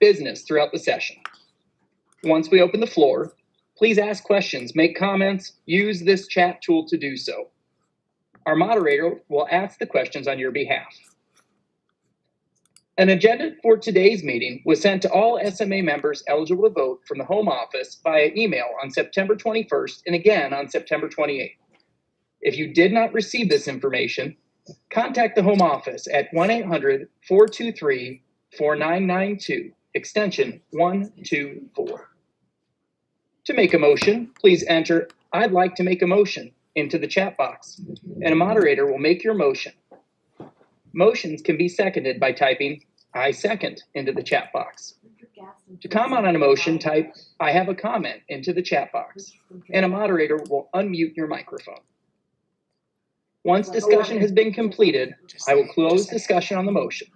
business throughout the session. Once we open the floor, please ask questions, make comments, use this chat tool to do so. Our moderator will ask the questions on your behalf. An agenda for today's meeting was sent to all SMA members eligible to vote from the home office via email on September 21st and again on September 28th. If you did not receive this information, contact the home office at 1-800-423-4992, extension 124. To make a motion, please enter "I'd like to make a motion" into the chat box, and a moderator will make your motion. Motions can be seconded by typing "I second" into the chat box. To comment on a motion, type "I have a comment" into the chat box, and a moderator will unmute your microphone. Once discussion has been completed, I will close discussion on the motion.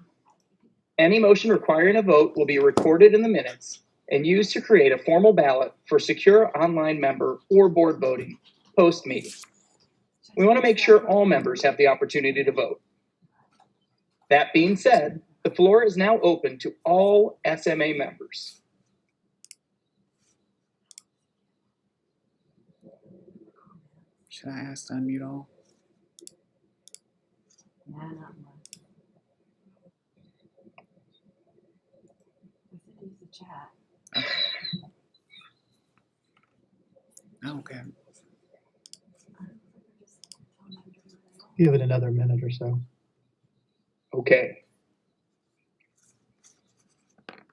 Any motion requiring a vote will be recorded in the minutes and used to create a formal ballot for secure online member or board voting post-meeting. We want to make sure all members have the opportunity to vote. That being said, the floor is now open to all SMA members. Should I ask to unmute all? Nah, not much. Use the chat. Okay. Give it another minute or so. Okay.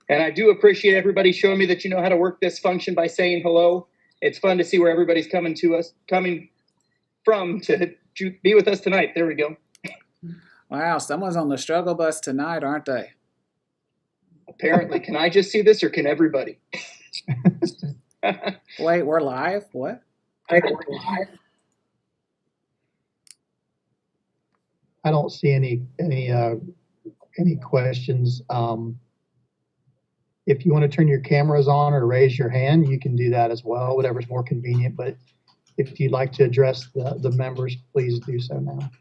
And I do appreciate everybody showing me that you know how to work this function by saying hello. It's fun to see where everybody's coming from to be with us tonight. There we go. Wow, someone's on the struggle bus tonight, aren't they? Apparently. Can I just see this, or can everybody? Wait, we're live? What? I don't see any questions. If you want to turn your cameras on or raise your hand, you can do that as well, whatever's more convenient. But if you'd like to address the members, please do so now.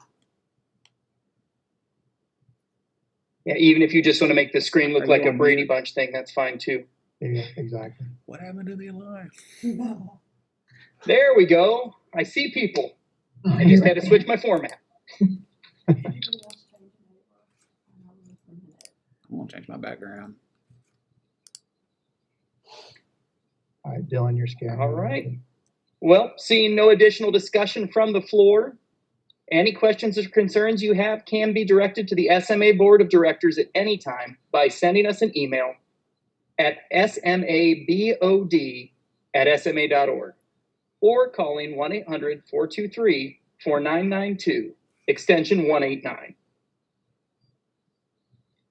Yeah, even if you just want to make the screen look like a Brady Bunch thing, that's fine too. Yeah, exactly. What happened to the alarm? There we go. I see people. I just had to switch my format. I'm gonna change my background. All right, Dylan, you're scared. All right. Well, seeing no additional discussion from the floor, any questions or concerns you have can be directed to the SMA Board of Directors at any time by sending us an email at smabod@sma.org or calling 1-800-423-4992, extension 189.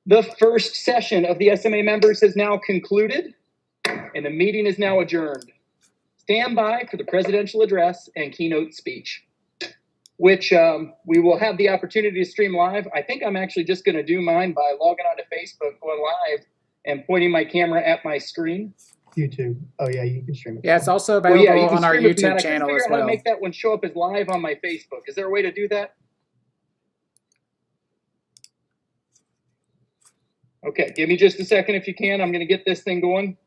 The first session of the SMA members has now concluded, and the meeting is now adjourned. Stand by for the presidential address and keynote speech, which we will have the opportunity to stream live. I think I'm actually just going to do mine by logging onto Facebook, going live, and pointing my camera at my screen. YouTube. Oh, yeah, you can stream it. Yeah, it's also available on our YouTube channel as I couldn't figure out how to make that one show up as live on my Facebook. Is there a way to do that? Okay, give me just a second if you can. I'm going to get this thing going.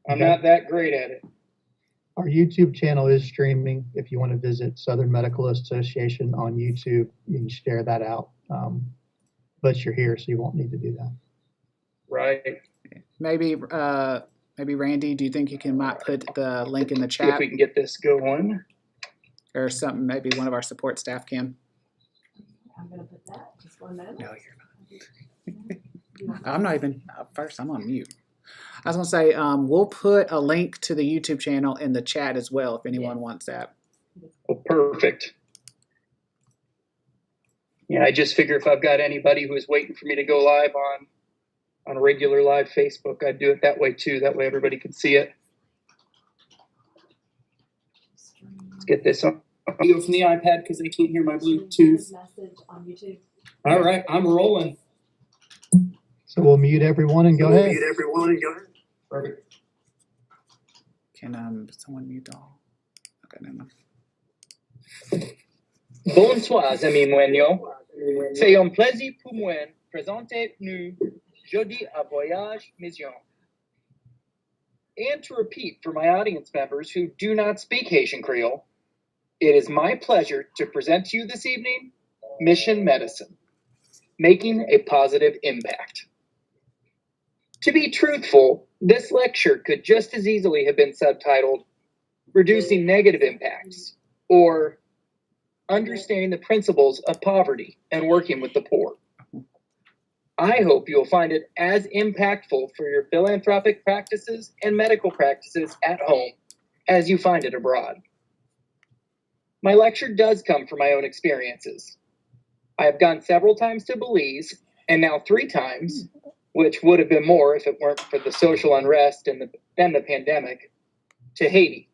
I'm not that great at it. Our YouTube channel is streaming. If you want to visit Southern Medical Association on YouTube, you can share that out. But you're here, so you won't need to do that. Right. Maybe Randy, do you think you might put the link in the chat? See if we can get this going. Or something, maybe one of our support staff can. I'm going to put that. Just 1 minute. No, you're not. I'm not even, first I'm on mute. I was going to say, we'll put a link to the YouTube channel in the chat as well if anyone wants that. Well, perfect. Yeah, I just figure if I've got anybody who is waiting for me to go live on a regular live Facebook, I'd do it that way too. That way everybody can see it. Let's get this on video from the iPad because they can't hear my Bluetooth. Message on YouTube. All right, I'm rolling. So we'll mute everyone and go ahead. Perfect. Can someone mute all? Okay, never mind. Bonsoir, amis moignons. C'est un plaisir pour moi présenter nous jeudi à Voyage Mission And to repeat for my audience members who do not speak Haitian Creole, it is my pleasure to present to you this evening, Mission Medicine, making a positive impact. To be truthful, this lecture could just as easily have been subtitled, Reducing Negative Impacts, or Understanding the Principles of Poverty and Working with the Poor. I hope you'll find it as impactful for your philanthropic practices and medical practices at home as you find it abroad. My lecture does come from my own experiences. I have gone several times to Belize, and now 3 times, which would have been more if it weren't for the social unrest and then the pandemic, to Haiti.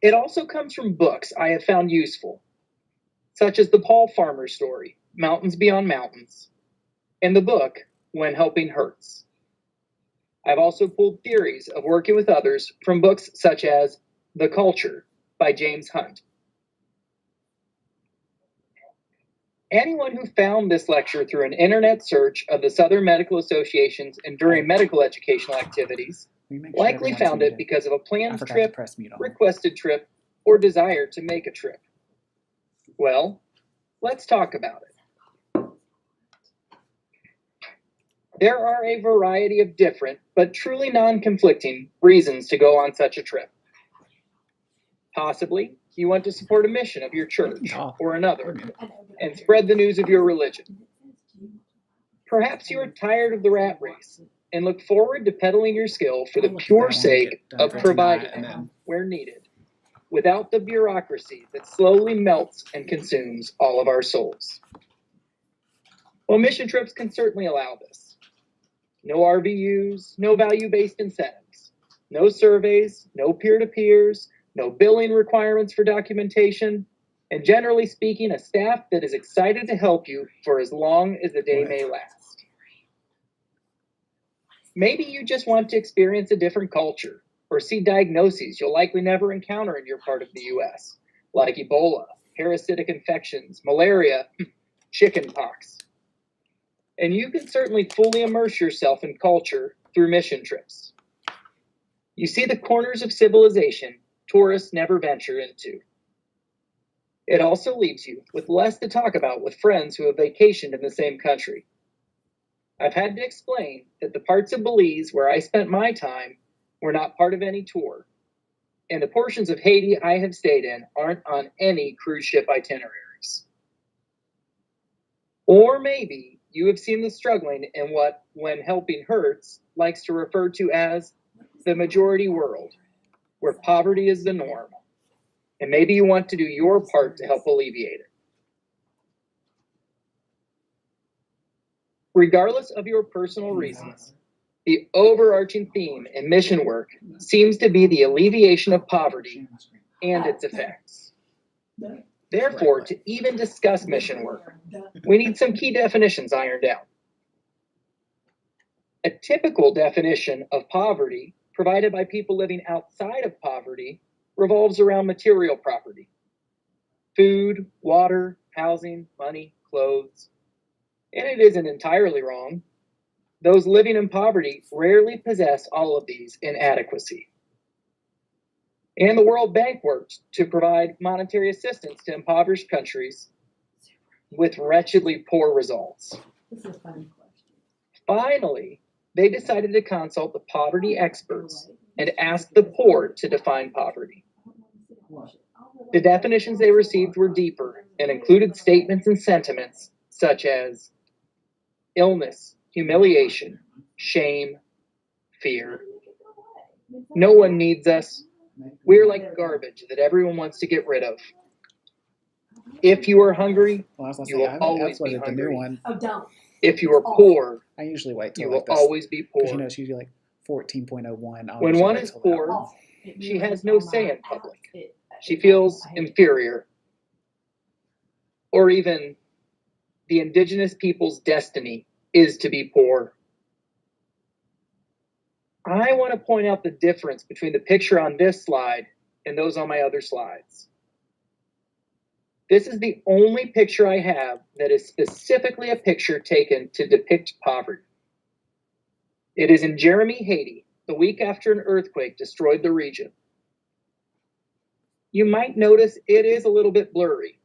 It also comes from books I have found useful, such as the Paul Farmer story, Mountains Beyond Mountains, and the book, When Helping Hurts. I've also pulled theories of working with others from books such as The Culture by James Hunt. Anyone who found this lecture through an internet search of the Southern Medical Association's enduring medical educational activities likely found it because of a planned trip, requested trip, or desire to make a trip. Well, let's talk about it. There are a variety of different, but truly non-conflicting reasons to go on such a trip. Possibly, you want to support a mission of your church or another and spread the news of your religion. Perhaps you are tired of the rat race and look forward to peddling your skill for the pure sake of providing them where needed, without the bureaucracy that slowly melts and consumes all of our souls. Well, mission trips can certainly allow this. No RVUs, no value-based incentives, no surveys, no peer-to-peers, no billing requirements for documentation, and generally speaking, a staff that is excited to help you for as long as the day may last. Maybe you just want to experience a different culture or see diagnoses you'll likely never encounter in your part of the US, like Ebola, parasitic infections, malaria, chickenpox. And you can certainly fully immerse yourself in culture through mission trips. You see the corners of civilization tourists never venture into. It also leaves you with less to talk about with friends who have vacationed in the same country. I've had to explain that the parts of Belize where I spent my time were not part of any tour, and the portions of Haiti I have stayed in aren't on any cruise ship itineraries. Or maybe you have seen the struggling in what When Helping Hurts likes to refer to as the majority world, where poverty is the norm, and maybe you want to do your part to help alleviate it. Regardless of your personal reasons, the overarching theme in mission work seems to be the alleviation of poverty and its effects. Therefore, to even discuss mission work, we need some key definitions ironed out. A typical definition of poverty provided by people living outside of poverty revolves around material property: food, water, housing, money, clothes. And it isn't entirely wrong. Those living in poverty rarely possess all of these in adequacy. And the World Bank worked to provide monetary assistance to impoverished countries with wretchedly poor results. This is a fun question. Finally, they decided to consult the poverty experts and ask the poor to define poverty. The definitions they received were deeper and included statements and sentiments such as illness, humiliation, shame, fear. No one needs us. We're like garbage that everyone wants to get rid of. If you are hungry, you will always be hungry. Oh, don't. If you are poor, I usually wait till you will like this always be because poor. it's usually like 14.01. When one is poor, she has no say in public. She feels inferior. Or even the indigenous people's destiny is to be poor. I want to point out the difference between the picture on this slide and those on my other slides. This is the only picture I have that is specifically a picture taken to depict poverty. It is in Jeremy, Haiti, the week after an earthquake destroyed the region. You might notice it is a little bit blurry.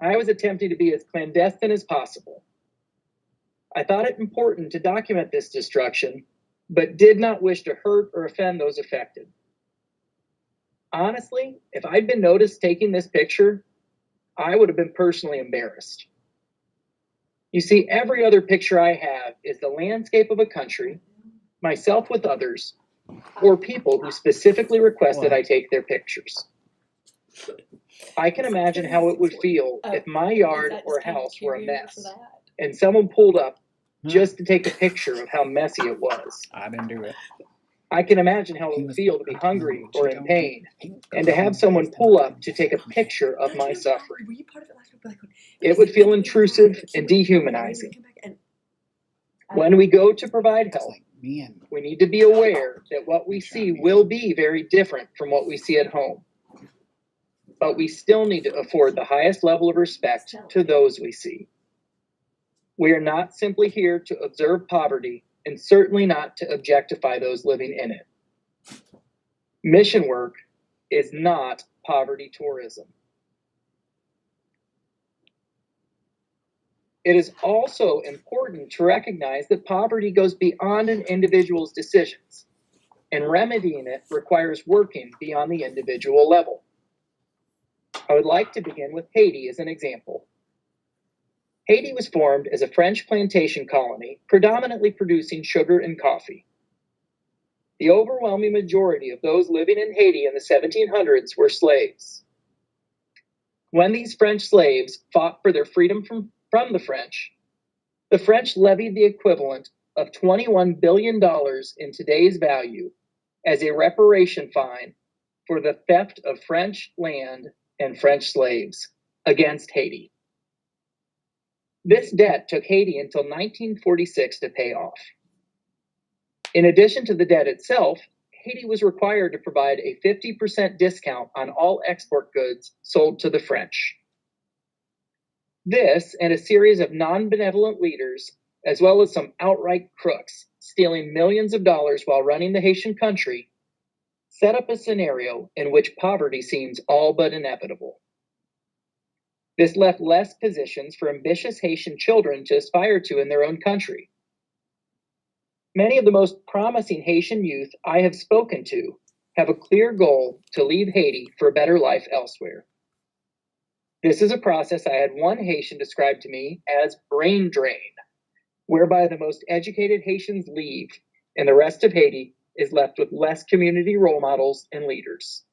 I was attempting to be as clandestine as possible. I thought it important to document this destruction, but did not wish to hurt or offend those affected. Honestly, if I'd been noticed taking this picture, I would have been personally embarrassed. You see, every other picture I have is the landscape of a country, myself with others, or people who specifically requested I take their pictures. I can imagine how it would feel if my yard or house were a mess and someone pulled up just to take a picture of how messy it was. I didn't do it. I can imagine how it would feel to be hungry or in pain and to have someone pull up to take a picture of my suffering. It would feel intrusive and dehumanizing. When we go to provide help, we need to be aware that what we see will be very different from what we see at home. But we still need to afford the highest level of respect to those we see. We are not simply here to observe poverty, and certainly not to objectify those living in it. Mission work is not poverty tourism. It is also important to recognize that poverty goes beyond an individual's decisions, and remedying it requires working beyond the individual level. I would like to begin with Haiti as an example. Haiti was formed as a French plantation colony, predominantly producing sugar and coffee. The overwhelming majority of those living in Haiti in the 1700s were slaves. When these French slaves fought for their freedom from the French levied the equivalent of $21 billion in today's value as a reparation fine for the theft of French land and French slaves against Haiti. This debt took Haiti until 1946 to pay off. In addition to the debt itself, Haiti was required to provide a 50% discount on all export goods sold to the French. This and a series of non-benevolent leaders, as well as some outright crooks stealing millions of dollars while running the Haitian country, set up a scenario in which poverty seems all but inevitable. This left less positions for ambitious Haitian children to aspire to in their own country. Many of the most promising Haitian youth I have spoken to have a clear goal to leave Haiti for a better life elsewhere. This is a process I had one Haitian describe to me as brain drain, whereby the most educated Haitians leave and the rest of Haiti is left with less community role models and leaders.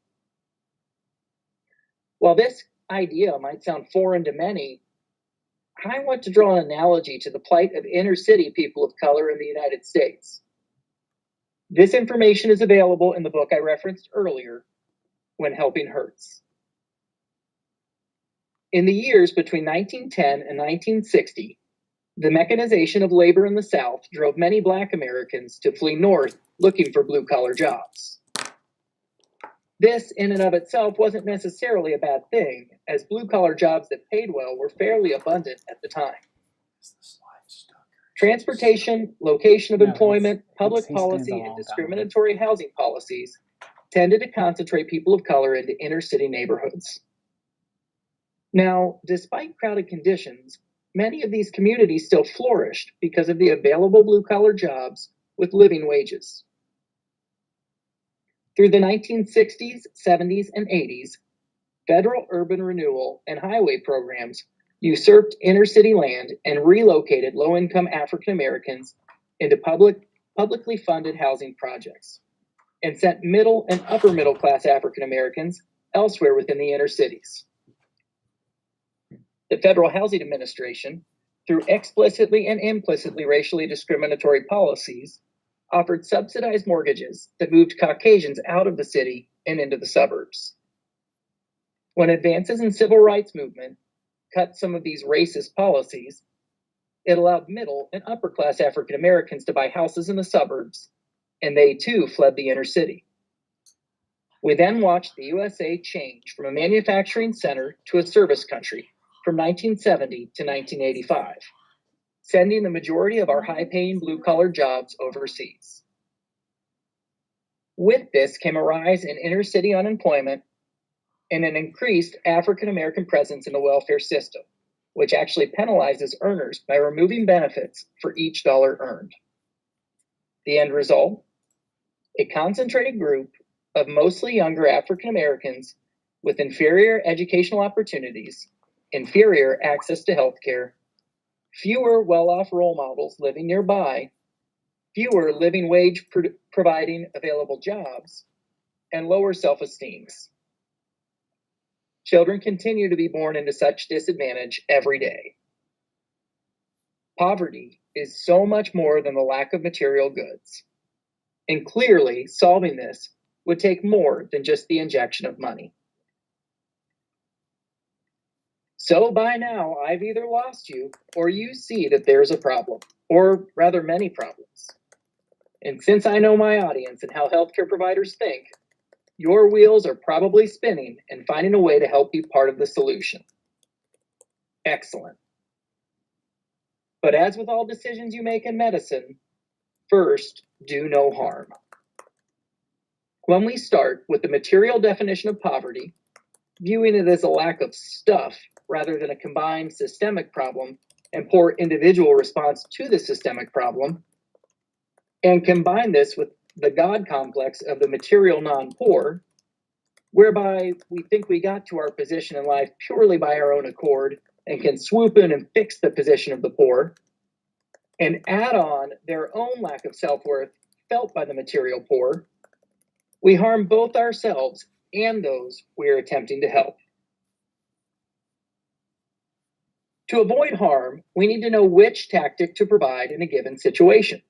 While this idea might sound foreign to many, I want to draw an analogy to the plight of inner city people of color in the United States. This information is available in the book I referenced earlier, When Helping Hurts. In the years between 1910 and 1960, the mechanization of labor in the South drove many Black Americans to flee north looking for blue-collar jobs. This, in and of itself, wasn't necessarily a bad thing, as blue-collar jobs that paid well were fairly abundant at the time. Transportation, location of employment, public policy, and discriminatory housing policies tended to concentrate people of color into inner-city neighborhoods. Now, despite crowded conditions, many of these communities still flourished because of the available blue-collar jobs with living wages. Through the 1960s, 70s, and 80s, federal urban renewal and highway programs usurped inner-city land and relocated low-income African Americans into publicly funded housing projects, and sent middle and upper middle-class African Americans elsewhere within the inner cities. The Federal Housing Administration, through explicitly and implicitly racially discriminatory policies, offered subsidized mortgages that moved Caucasians out of the city and into the suburbs. When advances in civil rights movement cut some of these racist policies, it allowed middle and upper class African Americans to buy houses in the suburbs, and they too fled the inner city. We then watched the USA change from a manufacturing center to a service country from 1970 to 1985. sending the majority of our high-paying blue-collar jobs overseas. With this came a rise in inner-city unemployment and an increased African-American presence in the welfare system, which actually penalizes earners by removing benefits for each dollar earned. The end result? A concentrated group of mostly younger African Americans with inferior educational opportunities, inferior access to healthcare, fewer well-off role models living nearby, fewer living wage providing available jobs, and lower self-esteems. Children continue to be born into such disadvantage every day. Poverty is so much more than the lack of material goods. And clearly, solving this would take more than just the injection of money. So by now, I've either lost you or you see that there's a problem, or rather many problems. And since I know my audience and how healthcare providers think, your wheels are probably spinning and finding a way to help be part of the solution. Excellent. But as with all decisions you make in medicine, first, do no harm. When we start with the material definition of poverty, viewing it as a lack of stuff rather than a combined systemic problem and poor individual response to the systemic problem, and combine this with the God complex of the material non-poor, whereby we think we got to our position in life purely by our own accord and can swoop in and fix the position of the poor, and add on their own lack of self-worth felt by the material poor, we harm both ourselves and those we are attempting to help. To avoid harm, we need to know which tactic to provide in a given situation.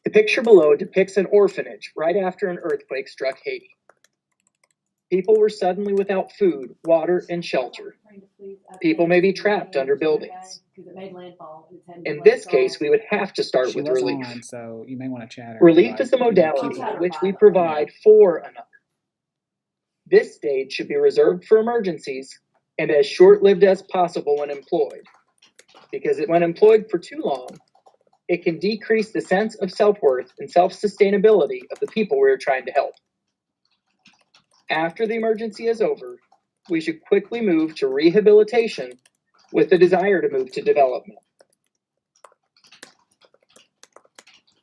The picture below depicts an orphanage right after an earthquake struck Haiti. People were suddenly without food, water, and shelter. People may be trapped under buildings. In this case, we would have to start with relief. So you may want to chat. Relief is the modality in which we provide for another. This stage should be reserved for emergencies and as short-lived as possible when employed, because when employed for too long, it can decrease the sense of self-worth and self-sustainability of the people we are trying to help. After the emergency is over, we should quickly move to rehabilitation with the desire to move to development.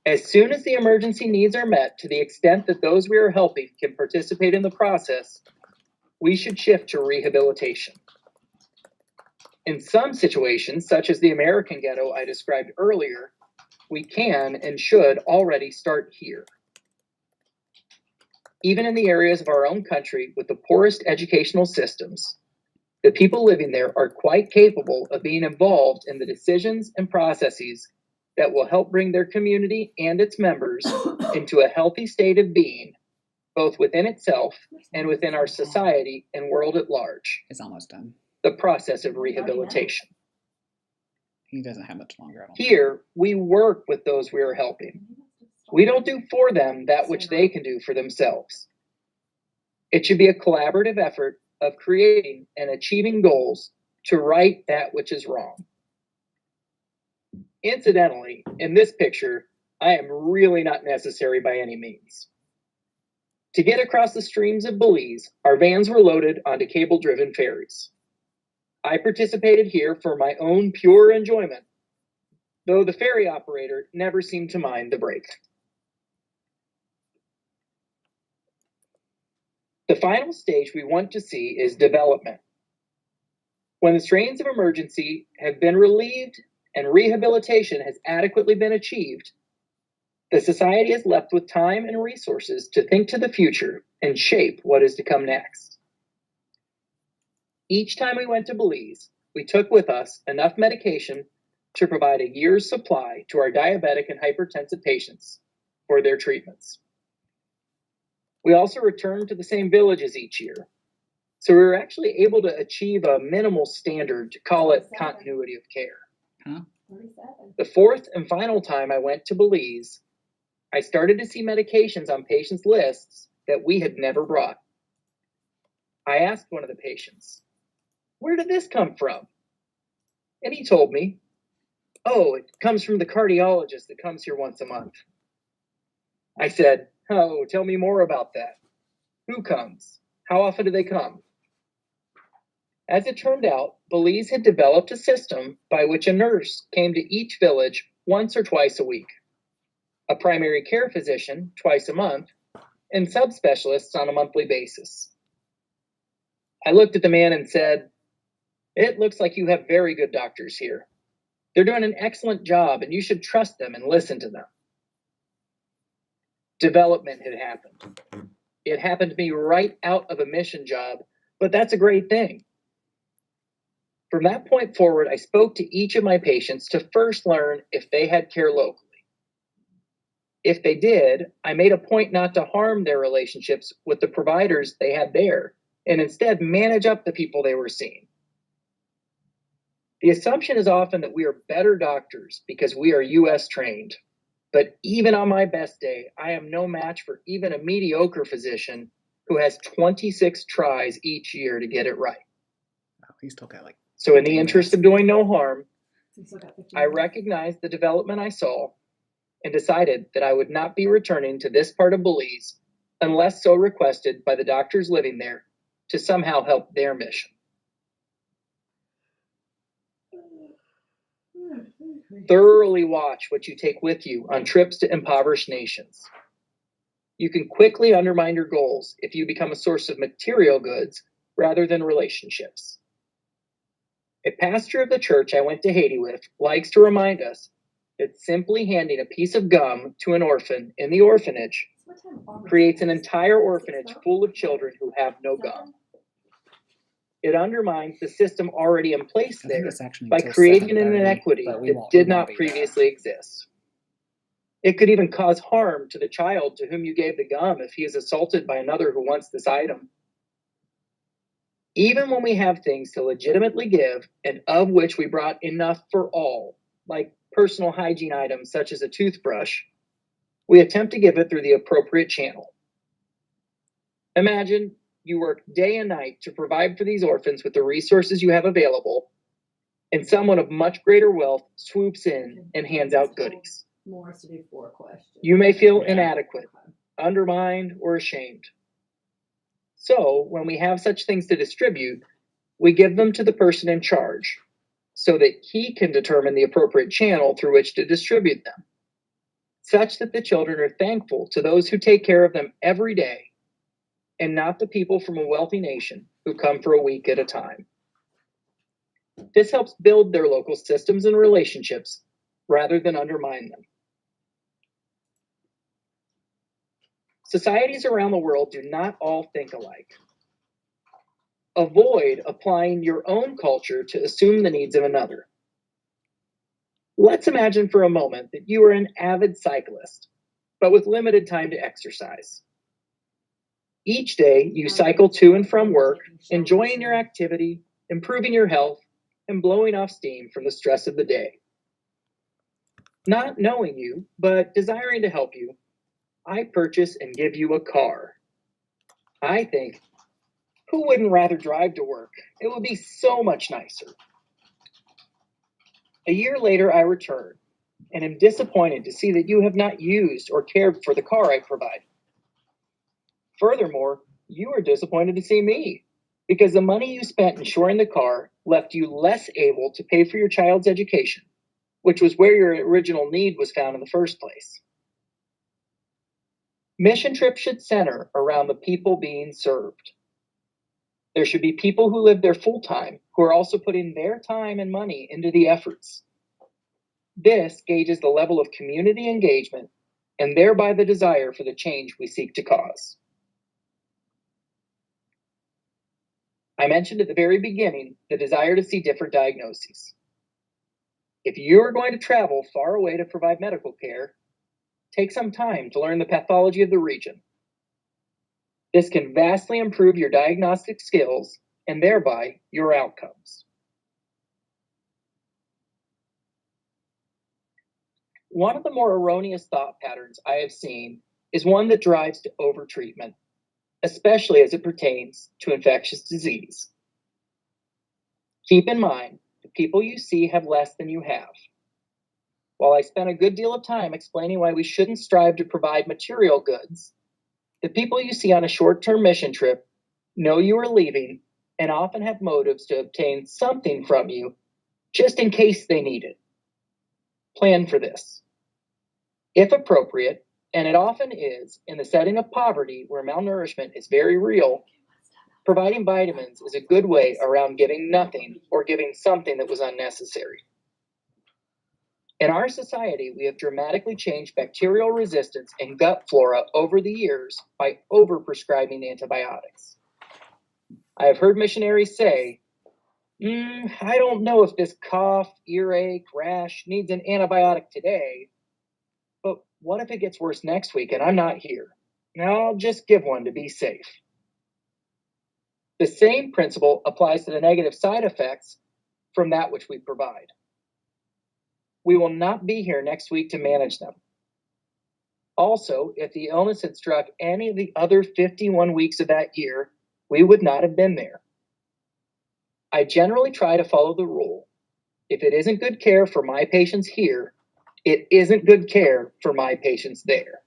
As soon as the emergency needs are met to the extent that those we are helping can participate in the process, we should shift to rehabilitation. In some situations, such as the American ghetto I described earlier, we can and should already start here. Even in the areas of our own country with the poorest educational systems, the people living there are quite capable of being involved in the decisions and processes that will help bring their community and its members into a healthy state of being, both within itself and within our society and world at large. It's almost done. The process of rehabilitation. He doesn't have much longer. Here, we work with those we are helping. We don't do for them that which they can do for themselves. It should be a collaborative effort of creating and achieving goals to right that which is wrong. Incidentally, in this picture, I am really not necessary by any means. To get across the streams of Belize, our vans were loaded onto cable-driven ferries. I participated here for my own pure enjoyment, though the ferry operator never seemed to mind the break. The final stage we want to see is development. When the strains of emergency have been relieved and rehabilitation has adequately been achieved, the society is left with time and resources to think to the future and shape what is to come next. Each time we went to Belize, we took with us enough medication to provide a year's supply to our diabetic and hypertensive patients for their treatments. We also returned to the same villages each year, so we were actually able to achieve a minimal standard to call it continuity of care. The fourth and final time I went to Belize, I started to see medications on patients' lists that we had never brought. I asked one of the patients, "Where did this come from?" And he told me, "Oh, it comes from the cardiologist that comes here once a month." I said, "Oh, tell me more about that. Who comes? How often do they come?" As it turned out, Belize had developed a system by which a nurse came to each village once or twice a week, a primary care physician twice a month, and subspecialists on a monthly basis. I looked at the man and said, "It looks like you have very good doctors here. They're doing an excellent job, and you should trust them and listen to them." Development had happened. It happened to me right out of a mission job, but that's a great thing. From that point forward, I spoke to each of my patients to first learn if they had care locally. If they did, I made a point not to harm their relationships with the providers they had there, and instead manage up the people they were seeing. The assumption is often that we are better doctors because we are US trained. But even on my best day, I am no match for even a mediocre physician who has 26 tries each year to get it right. Oh, he still got like. So in the interest of doing no harm, You still got 15 I minutes. recognized the development I saw and decided that I would not be returning to this part of Belize unless so requested by the doctors living there to somehow help their mission. Thoroughly watch what you take with you on trips to impoverished nations. You can quickly undermine your goals if you become a source of material goods rather than relationships. A pastor of the church I went to Haiti with likes to remind us that simply handing a piece of gum to an orphan in the orphanage What time are we? creates an entire orphanage full of children who have no gum. It undermines the system already in place I think there it's actually by until creating an 7:30, inequity but we that won't did be not there. previously exist. It could even cause harm to the child to whom you gave the gum if he is assaulted by another who wants this item. Even when we have things to legitimately give and of which we brought enough for all, like personal hygiene items such as a toothbrush, we attempt to give it through the appropriate channel. Imagine you work day and night to provide for these orphans with the resources you have available, and someone of much greater wealth swoops in and hands out goodies. Morris to do 4 questions. You may feel Yeah. inadequate, undermined, or ashamed. So, when we have such things to distribute, we give them to the person in charge so that he can determine the appropriate channel through which to distribute them, such that the children are thankful to those who take care of them every day and not the people from a wealthy nation who come for a week at a time. This helps build their local systems and relationships rather than undermine them. Societies around the world do not all think alike. Avoid applying your own culture to assume the needs of another. Let's imagine for a moment that you are an avid cyclist, but with limited time to exercise. Each day, you cycle to and from work, enjoying your activity, improving your health, and blowing off steam from the stress of the day. Not knowing you, but desiring to help you, I purchase and give you a car. I think, who wouldn't rather drive to work? It would be so much nicer. A year later, I return and am disappointed to see that you have not used or cared for the car I provide. Furthermore, you are disappointed to see me because the money you spent insuring the car left you less able to pay for your child's education, which was where your original need was found in the first place. Mission trips should center around the people being served. There should be people who live there full time who are also putting their time and money into the efforts. This gauges the level of community engagement and thereby the desire for the change we seek to cause. I mentioned at the very beginning the desire to see different diagnoses. If you are going to travel far away to provide medical care, take some time to learn the pathology of the region. This can vastly improve your diagnostic skills and thereby your outcomes. One of the more erroneous thought patterns I have seen is one that drives to overtreatment, especially as it pertains to infectious disease. Keep in mind, the people you see have less than you have. While I spent a good deal of time explaining why we shouldn't strive to provide material goods, the people you see on a short-term mission trip know you are leaving and often have motives to obtain something from you just in case they need it. Plan for this. If appropriate, and it often is in the setting of poverty where malnourishment is very real, providing vitamins is a good way around giving nothing or giving something that was unnecessary. In our society, we have dramatically changed bacterial resistance and gut flora over the years by overprescribing antibiotics. I have heard missionaries say, I don't know if this cough, earache, rash needs an antibiotic today, but what if it gets worse next week and I'm not here? Now I'll just give one to be safe. The same principle applies to the negative side effects from that which we provide. We will not be here next week to manage them. Also, if the illness had struck any of the other 51 weeks of that year, we would not have been there. I generally try to follow the rule. If it isn't good care for my patients here, it isn't good care for my patients there.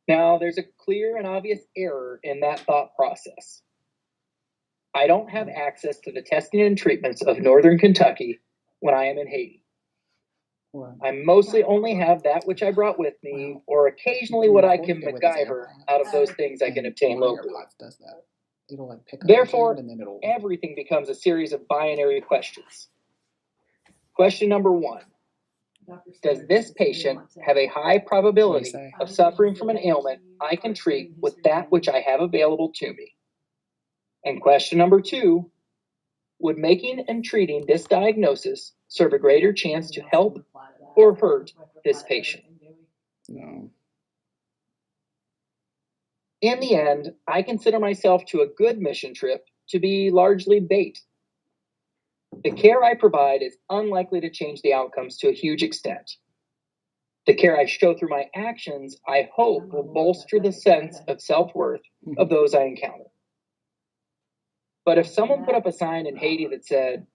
Now, there's a clear and obvious error in that thought process. I don't have access to the testing and treatments of Northern Kentucky when I am in Haiti. I mostly only have that which I brought with me, or occasionally what I can MacGyver out of those things I can obtain locally. Therefore, everything becomes a series of binary questions. Question number 1. Does this patient have a high probability of suffering from an ailment I can treat with that which I have available to me? And question number 2, would making and treating this diagnosis serve a greater chance to help or hurt this patient? No. In the end, I consider myself to a good mission trip to be largely bait. The care I provide is unlikely to change the outcomes to a huge extent. The care I show through my actions, I hope, will bolster the sense of self-worth of those I encounter. But if someone put up a sign in Haiti that said,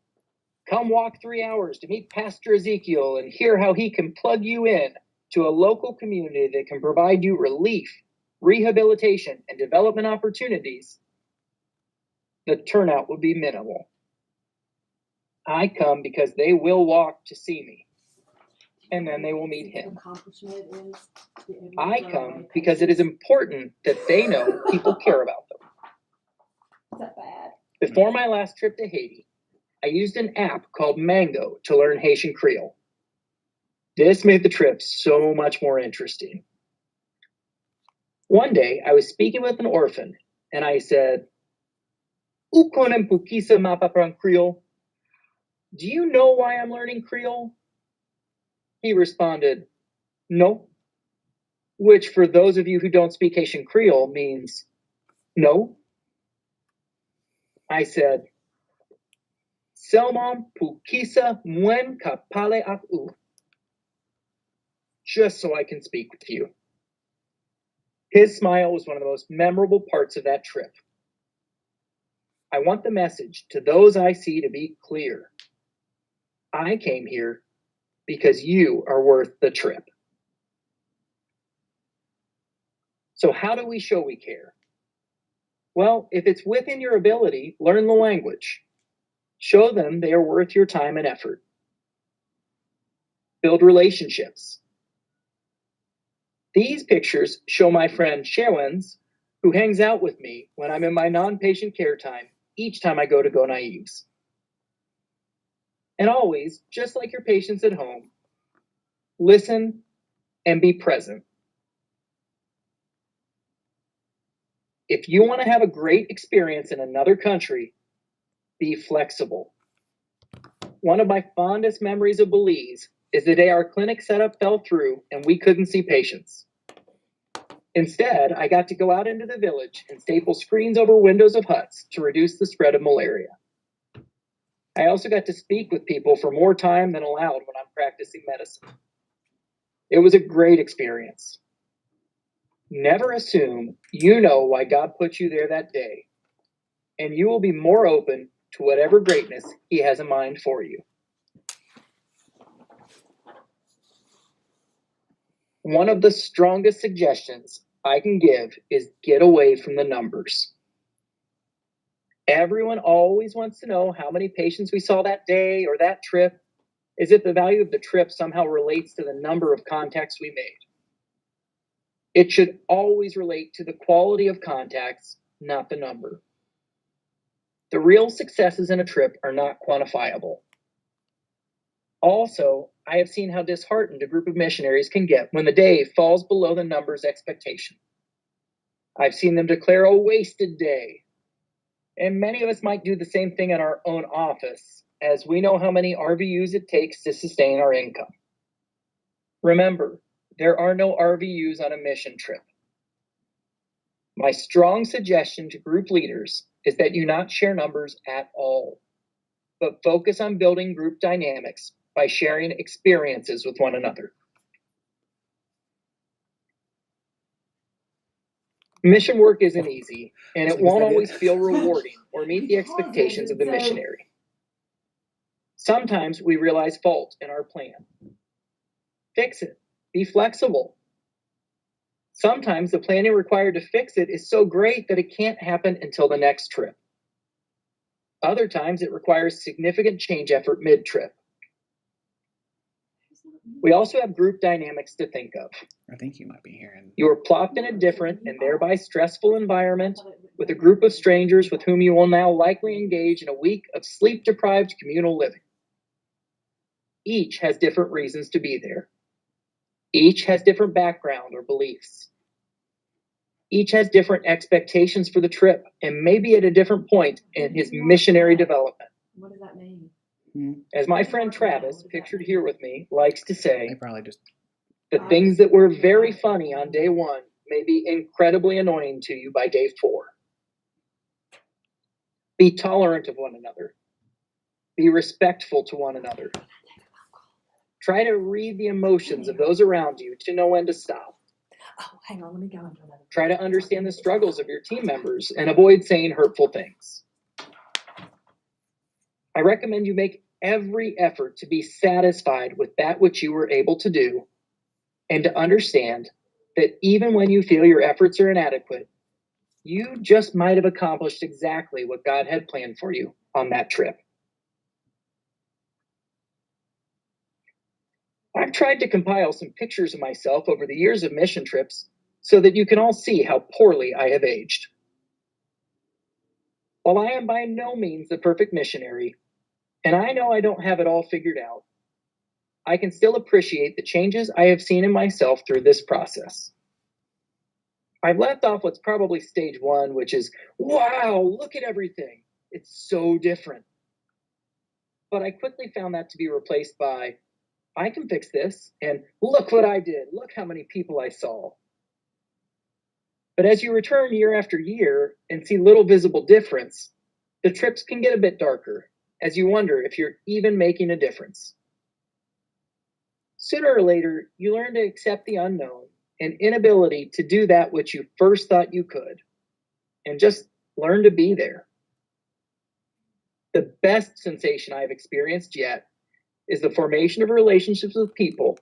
"Come walk 3 hours to meet Pastor Ezekiel and hear how he can plug you in to a local community that can provide you relief, rehabilitation, and development opportunities," the turnout would be minimal. I come because they will walk to see me, and then they will meet him. I come because it is important that they know people care about them. Is that bad? Before my last trip to Haiti, I used an app called Mango to learn Haitian Creole. This made the trip so much more interesting. One day, I was speaking with an orphan, and I said, "Où connais qui ça m'apprend Creole?" Do you know why I'm learning Creole? He responded, "No," which for those of you who don't speak Haitian Creole means no. I said, "Seulement pour qui ça mwen ka parler ak ou," just so I can speak with you. His smile was one of the most memorable parts of that trip. I want the message to those I see to be clear. I came here because you are worth the trip. So how do we show we care? Well, if it's within your ability, learn the language. Show them they are worth your time and effort. Build relationships. These pictures show my friend Shewens, who hangs out with me when I'm in my non-patient care time each time I go to Go Naives. And always, just like your patients at home, listen and be present. If you want to have a great experience in another country, be flexible. One of my fondest memories of Belize is the day our clinic setup fell through and we couldn't see patients. Instead, I got to go out into the village and staple screens over windows of huts to reduce the spread of malaria. I also got to speak with people for more time than allowed when I'm practicing medicine. It was a great experience. Never assume you know why God put you there that day, and you will be more open to whatever greatness He has in mind for you. one of the strongest suggestions I can give is get away from the numbers. Everyone always wants to know how many patients we saw that day or that trip, as if the value of the trip somehow relates to the number of contacts we made. It should always relate to the quality of contacts, not the number. The real successes in a trip are not quantifiable. Also, I have seen how disheartened a group of missionaries can get when the day falls below the number's expectation. I've seen them declare a wasted day. And many of us might do the same thing in our own office, as we know how many RVUs it takes to sustain our income. Remember, there are no RVUs on a mission trip. My strong suggestion to group leaders is that you not share numbers at all, but focus on building group dynamics by sharing experiences with one another. Mission work isn't easy, and it won't always feel rewarding or meet the expectations of the missionary. Sometimes we realize fault in our plan. Fix it. Be flexible. Sometimes the planning required to fix it is so great that it can't happen until the next trip. Other times it requires significant change effort mid-trip. We also have group dynamics to think of. I think you might be hearing. You are plopped in a different and thereby stressful environment with a group of strangers with whom you will now likely engage in a week of sleep-deprived communal living. Each has different reasons to be there. Each has different background or beliefs. Each has different expectations for the trip and may be at a different point in his missionary development. What does that mean? As my friend Travis, pictured here with me, likes to They say, probably just. the things that were very funny on day 1 may be incredibly annoying to you by day 4. Be tolerant of one another. Be respectful to one another. Try to read the emotions of those around you to know when to stop. Oh, hang on, let me go into that. Try to understand the struggles of your team members and avoid saying hurtful things. I recommend you make every effort to be satisfied with that which you were able to do, and to understand that even when you feel your efforts are inadequate, you just might have accomplished exactly what God had planned for you on that trip. I've tried to compile some pictures of myself over the years of mission trips so that you can all see how poorly I have aged. While I am by no means the perfect missionary, and I know I don't have it all figured out, I can still appreciate the changes I have seen in myself through this process. I've left off what's probably stage 1, which is, wow, look at everything. It's so different. But I quickly found that to be replaced by, I can fix this, and look what I did. Look how many people I saw. But as you return year after year and see little visible difference, the trips can get a bit darker, as you wonder if you're even making a difference. Sooner or later, you learn to accept the unknown and inability to do that which you first thought you could, and just learn to be there. The best sensation I've experienced yet is the formation of relationships with people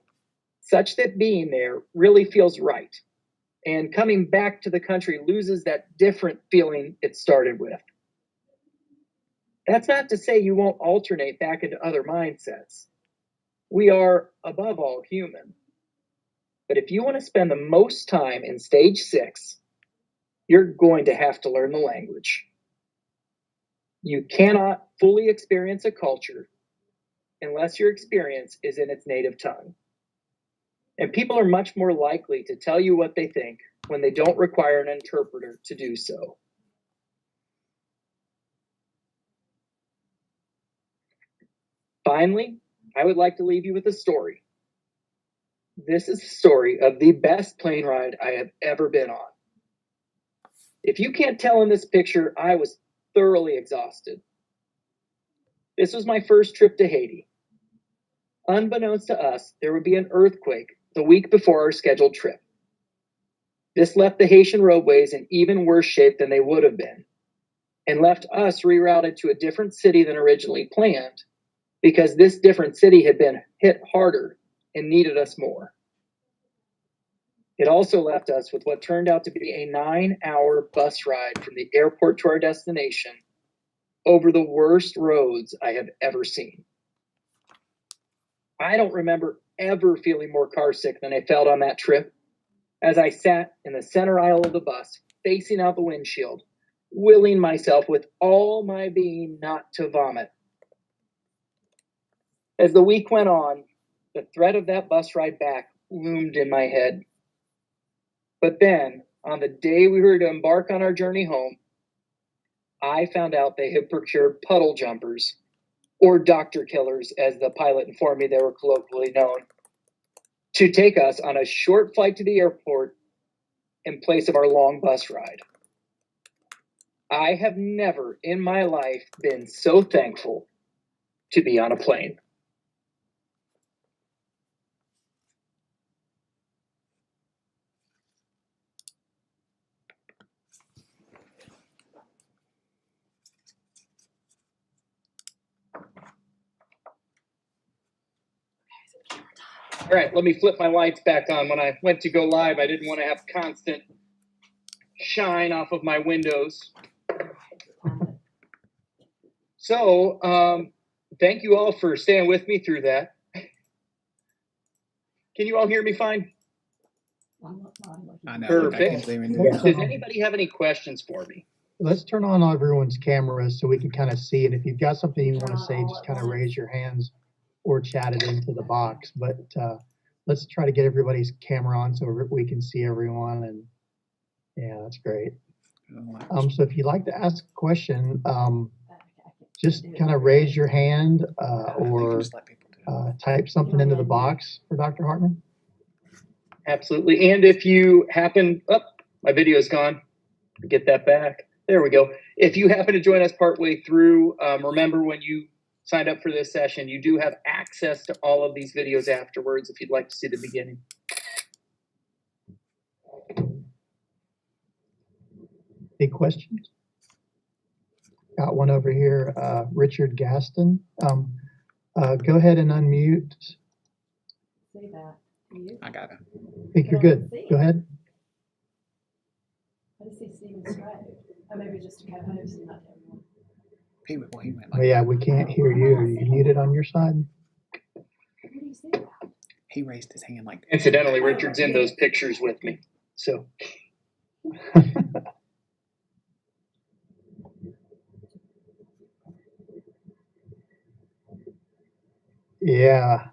such that being there really feels right, and coming back to the country loses that different feeling it started with. That's not to say you won't alternate back into other mindsets. We are, above all, human. But if you want to spend the most time in stage 6, you're going to have to learn the language. You cannot fully experience a culture unless your experience is in its native tongue. And people are much more likely to tell you what they think when they don't require an interpreter to do so. Finally, I would like to leave you with a story. This is the story of the best plane ride I have ever been on. If you can't tell in this picture, I was thoroughly exhausted. This was my first trip to Haiti. Unbeknownst to us, there would be an earthquake the week before our scheduled trip. This left the Haitian roadways in even worse shape than they would have been, and left us rerouted to a different city than originally planned, because this different city had been hit harder and needed us more. It also left us with what turned out to be a 9-hour bus ride from the airport to our destination over the worst roads I have ever seen. I don't remember ever feeling more car sick than I felt on that trip as I sat in the center aisle of the bus, facing out the windshield, willing myself with all my being not to vomit. As the week went on, the threat of that bus ride back loomed in my head. But then, on the day we were to embark on our journey home, I found out they had procured puddle jumpers, or doctor killers, as the pilot informed me they were colloquially known, to take us on a short flight to the airport in place of our long bus ride. I have never in my life been so thankful to be on a plane. All right, let me flip my lights back on. When I went to go live, I didn't want to have constant shine off of my windows. So, thank you all for staying with me through that. Can you all hear me fine? I know. Perfect. Perfect. Does anybody have any questions for me? Let's turn on everyone's cameras so we can kind of see it. If you've got something you want to say, just kind of raise your hands or chat it into the box. But let's try to get everybody's camera on so we can see everyone. And yeah, that's great. So if you'd like to ask a question, just kind of raise your hand or type something into the box for Dr. Hartman. Absolutely. And if you happen, my video's gone. Get that back. There we go. If you happen to join us partway through, remember when you signed up for this session, you do have access to all of these videos afterwards if you'd like to see the beginning. Big questions? Got one over here, Richard Gaston. Go ahead and unmute. Say that. I got it. I think you're good. Go ahead. I just see Stephen Stray. Or maybe just a co-host and not everyone. He went Oh, like, yeah, we can't hear you. Are you muted on your side? What do you see that? he raised his hand like Incidentally, Richard's in those pictures with me. So Yeah,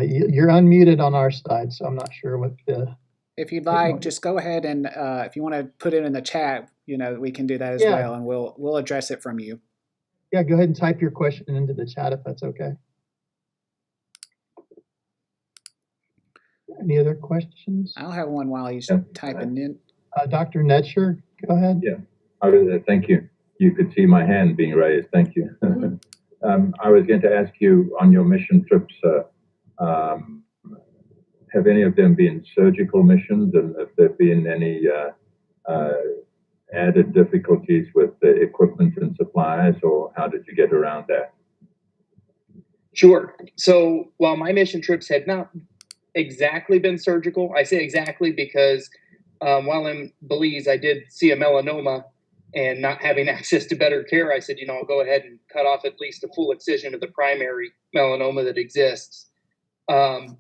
you're unmuted on our side, so I'm not sure what the. If you'd like, just go ahead and if you want to put it in the chat, we can do that as well, and we'll address it from you. Yeah, go ahead and type your question into the chat if that's okay. Any other questions? I'll have one while he's typing in. Dr. Netscher, go ahead. Yeah, thank you. You could see my hand being raised. Thank you. I was going to ask you on your mission trips, have any of them been surgical missions, and have there been any added difficulties with the equipment and supplies, or how did you get around that? Sure. So while my mission trips had not exactly been surgical, I say exactly because while in Belize, I did see a melanoma, and not having access to better care, I said, I'll go ahead and cut off at least a full excision of the primary melanoma that exists. And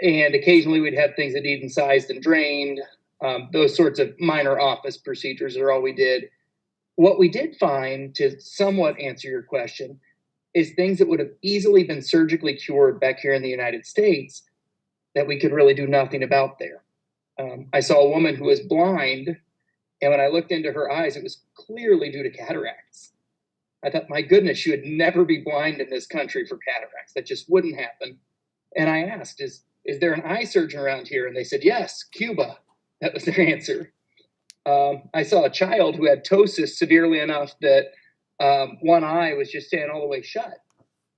occasionally we'd have things that need incised and drained. Those sorts of minor office procedures are all we did. What we did find, to somewhat answer your question, is things that would have easily been surgically cured back here in the United States that we could really do nothing about there. I saw a woman who was blind, and when I looked into her eyes, it was clearly due to cataracts. I thought, my goodness, you would never be blind in this country for cataracts. That just wouldn't happen. And I asked, is there an eye surgeon around here? And they said, yes, Cuba. That was their answer. I saw a child who had ptosis severely enough that one eye was just staying all the way shut.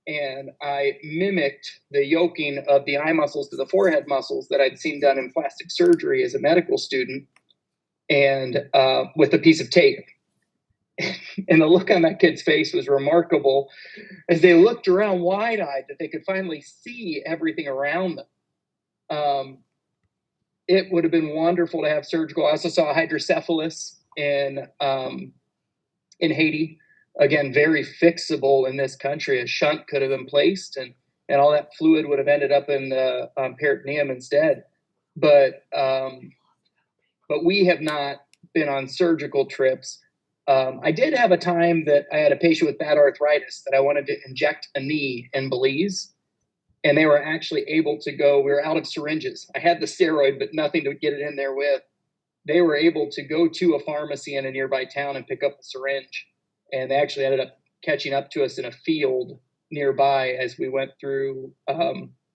And I mimicked the yoking of the eye muscles to the forehead muscles that I'd seen done in plastic surgery as a medical student, and with a piece of tape. And the look on that kid's face was remarkable as they looked around wide-eyed that they could finally see everything around them. it would have been wonderful to have surgical. I also saw hydrocephalus in Haiti. Again, very fixable in this country. A shunt could have been placed, and all that fluid would have ended up in the peritoneum instead. But we have not been on surgical trips. I did have a time that I had a patient with bad arthritis that I wanted to inject a knee in Belize, and they were actually able to go. We were out of syringes. I had the steroid, but nothing to get it in there with. They were able to go to a pharmacy in a nearby town and pick up a syringe, and they actually ended up catching up to us in a field nearby as we went through,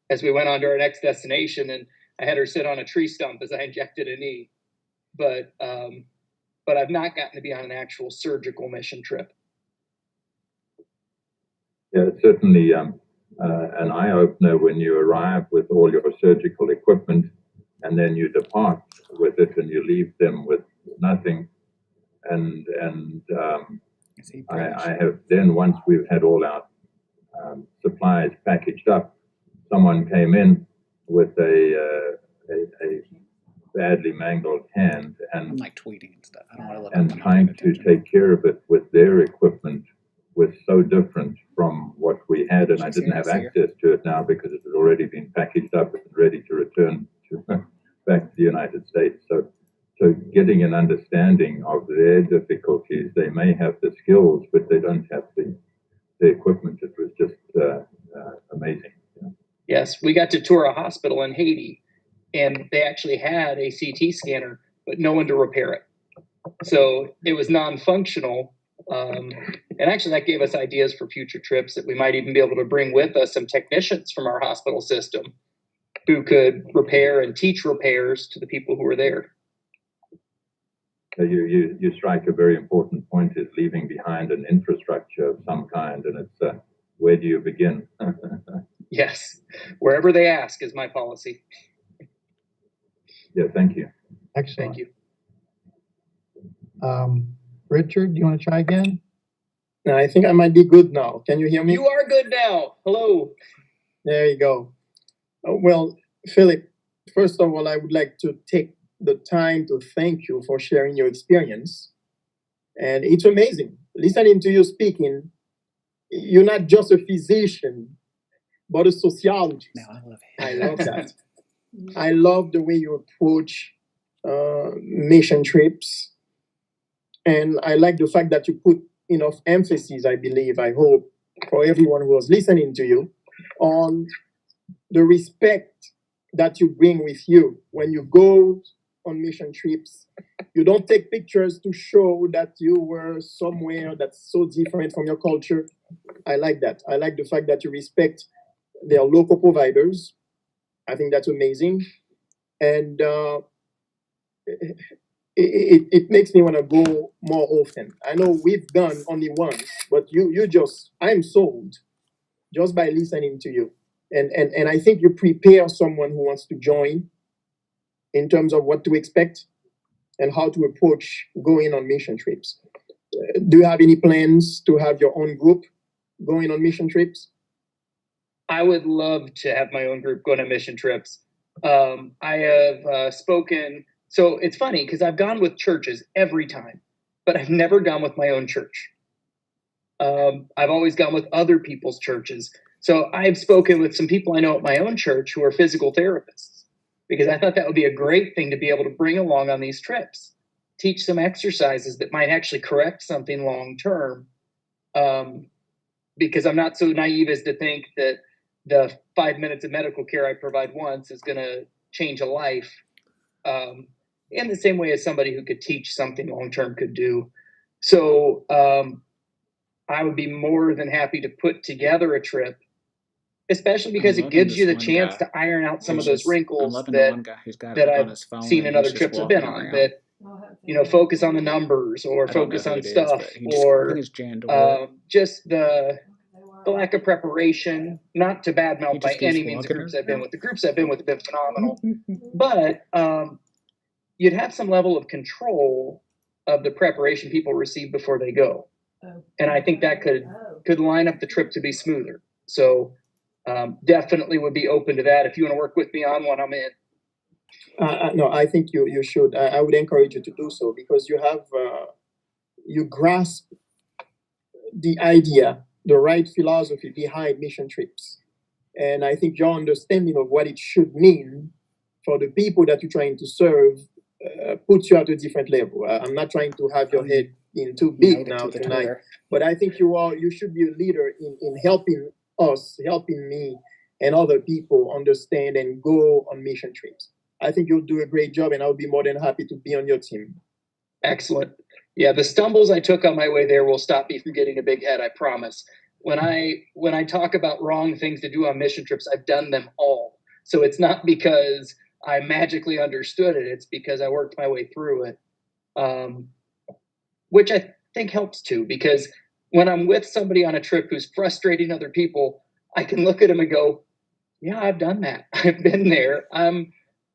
as we went on to our next destination. And I had her sit on a tree stump as I injected a knee. But I've not gotten to be on an actual surgical mission trip. Yeah, it's certainly an eye-opener when you arrive with all your surgical equipment and then you depart with it and you leave them with nothing. And I have then, once we've had all our supplies packaged up, someone came in with a badly mangled hand, and I'm like tweeting and stuff. I don't want to look. and up when I'm trying paying to attention. take care of it with their equipment was so different from what we had, and I didn't have access to it now because it had already been packaged up and ready to return to back to the United States. So getting an understanding of their difficulties, they may have the skills, but they don't have the equipment. It was just amazing. Yeah. Yes, we got to tour a hospital in Haiti, and they actually had a CT scanner, but no one to repair it. So it was non-functional. And actually that gave us ideas for future trips that we might even be able to bring with us some technicians from our hospital system who could repair and teach repairs to the people who were there. You strike a very important point, is leaving behind an infrastructure of some kind, and it's where do you begin? Yes, wherever they ask is my policy. Yeah, thank you. Excellent. Thank you. Richard, do you want to try again? No, I think I might be good now. Can you hear me? You are good now. Hello. There you go. Well, Philip, first of all, I would like to take the time to thank you for sharing your experience. And it's amazing. Listening to you speaking, you're not just a physician, but a sociologist. No, I love it. I love that. I love the way you approach mission trips. And I like the fact that you put enough emphasis, I believe, I hope, for everyone who was listening to you, on the respect that you bring with you when you go on mission trips. You don't take pictures to show that you were somewhere that's so different from your culture. I like that. I like the fact that you respect their local providers. I think that's amazing. And it makes me want to go more often. I know we've gone only once, but I'm sold just by listening to you. And I think you prepare someone who wants to join in terms of what to expect and how to approach going on mission trips. Do you have any plans to have your own group going on mission trips? I would love to have my own group going on mission trips. I have spoken. So it's funny because I've gone with churches every time, but I've never gone with my own church. I've always gone with other people's churches. So I've spoken with some people I know at my own church who are physical therapists, because I thought that would be a great thing to be able to bring along on these trips, teach some exercises that might actually correct something long term. Because I'm not so naive as to think that the 5 minutes of medical care I provide once is going to change a life. In the same way as somebody who could teach something long term could do. So I would be more than happy to put together a trip, especially because it gives you the chance to iron out some of those wrinkles that I've seen in other trips I've been on, that focus on the numbers or focus on stuff, or just the lack of preparation. Not to badmouth by any means the groups I've been with. The groups I've been with have been phenomenal, but you'd have some level of control of the preparation people receive before they go. And I think that could line up the trip to be smoother. So definitely would be open to that. If you want to work with me on one, I'm in. No, I think you should. I would encourage you to do so because you have you grasp the idea, the right philosophy behind mission trips, and I think your understanding of what it should mean for the people that you're trying to serve puts you at a different level. I'm not trying to have your head in too big Nailed it now to the tonight, Twitter. but I think you should be a leader in helping us, helping me and other people understand and go on mission trips. I think you'll do a great job, and I'll be more than happy to be on your team. Excellent. Yeah, the stumbles I took on my way there will stop me from getting a big head, I promise. When I talk about wrong things to do on mission trips, I've done them all. So it's not because I magically understood it, it's because I worked my way through it. Which I think helps too, because when I'm with somebody on a trip who's frustrating other people, I can look at them and go, yeah, I've done that. I've been there.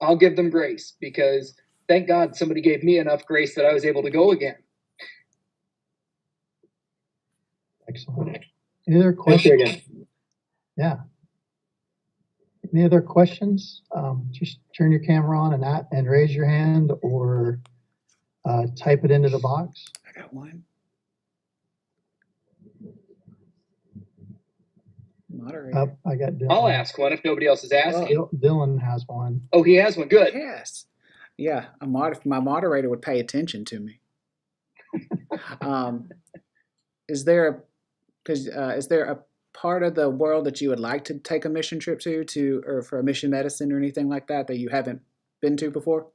I'll give them grace because thank God somebody gave me enough grace that I was able to go again. Excellent. Any other Thank you questions? again. Yeah. Any other questions? Just turn your camera on and raise your hand or type it into the box. I got one. Moderator. Up, I got Dylan. I'll ask one if nobody else is asking. Dylan has one. Oh, he has one. Good. Yes. Yeah. My moderator would pay attention to me. Is there a part of the world that you would like to take a mission trip to or for a mission medicine or anything like that you haven't been to before?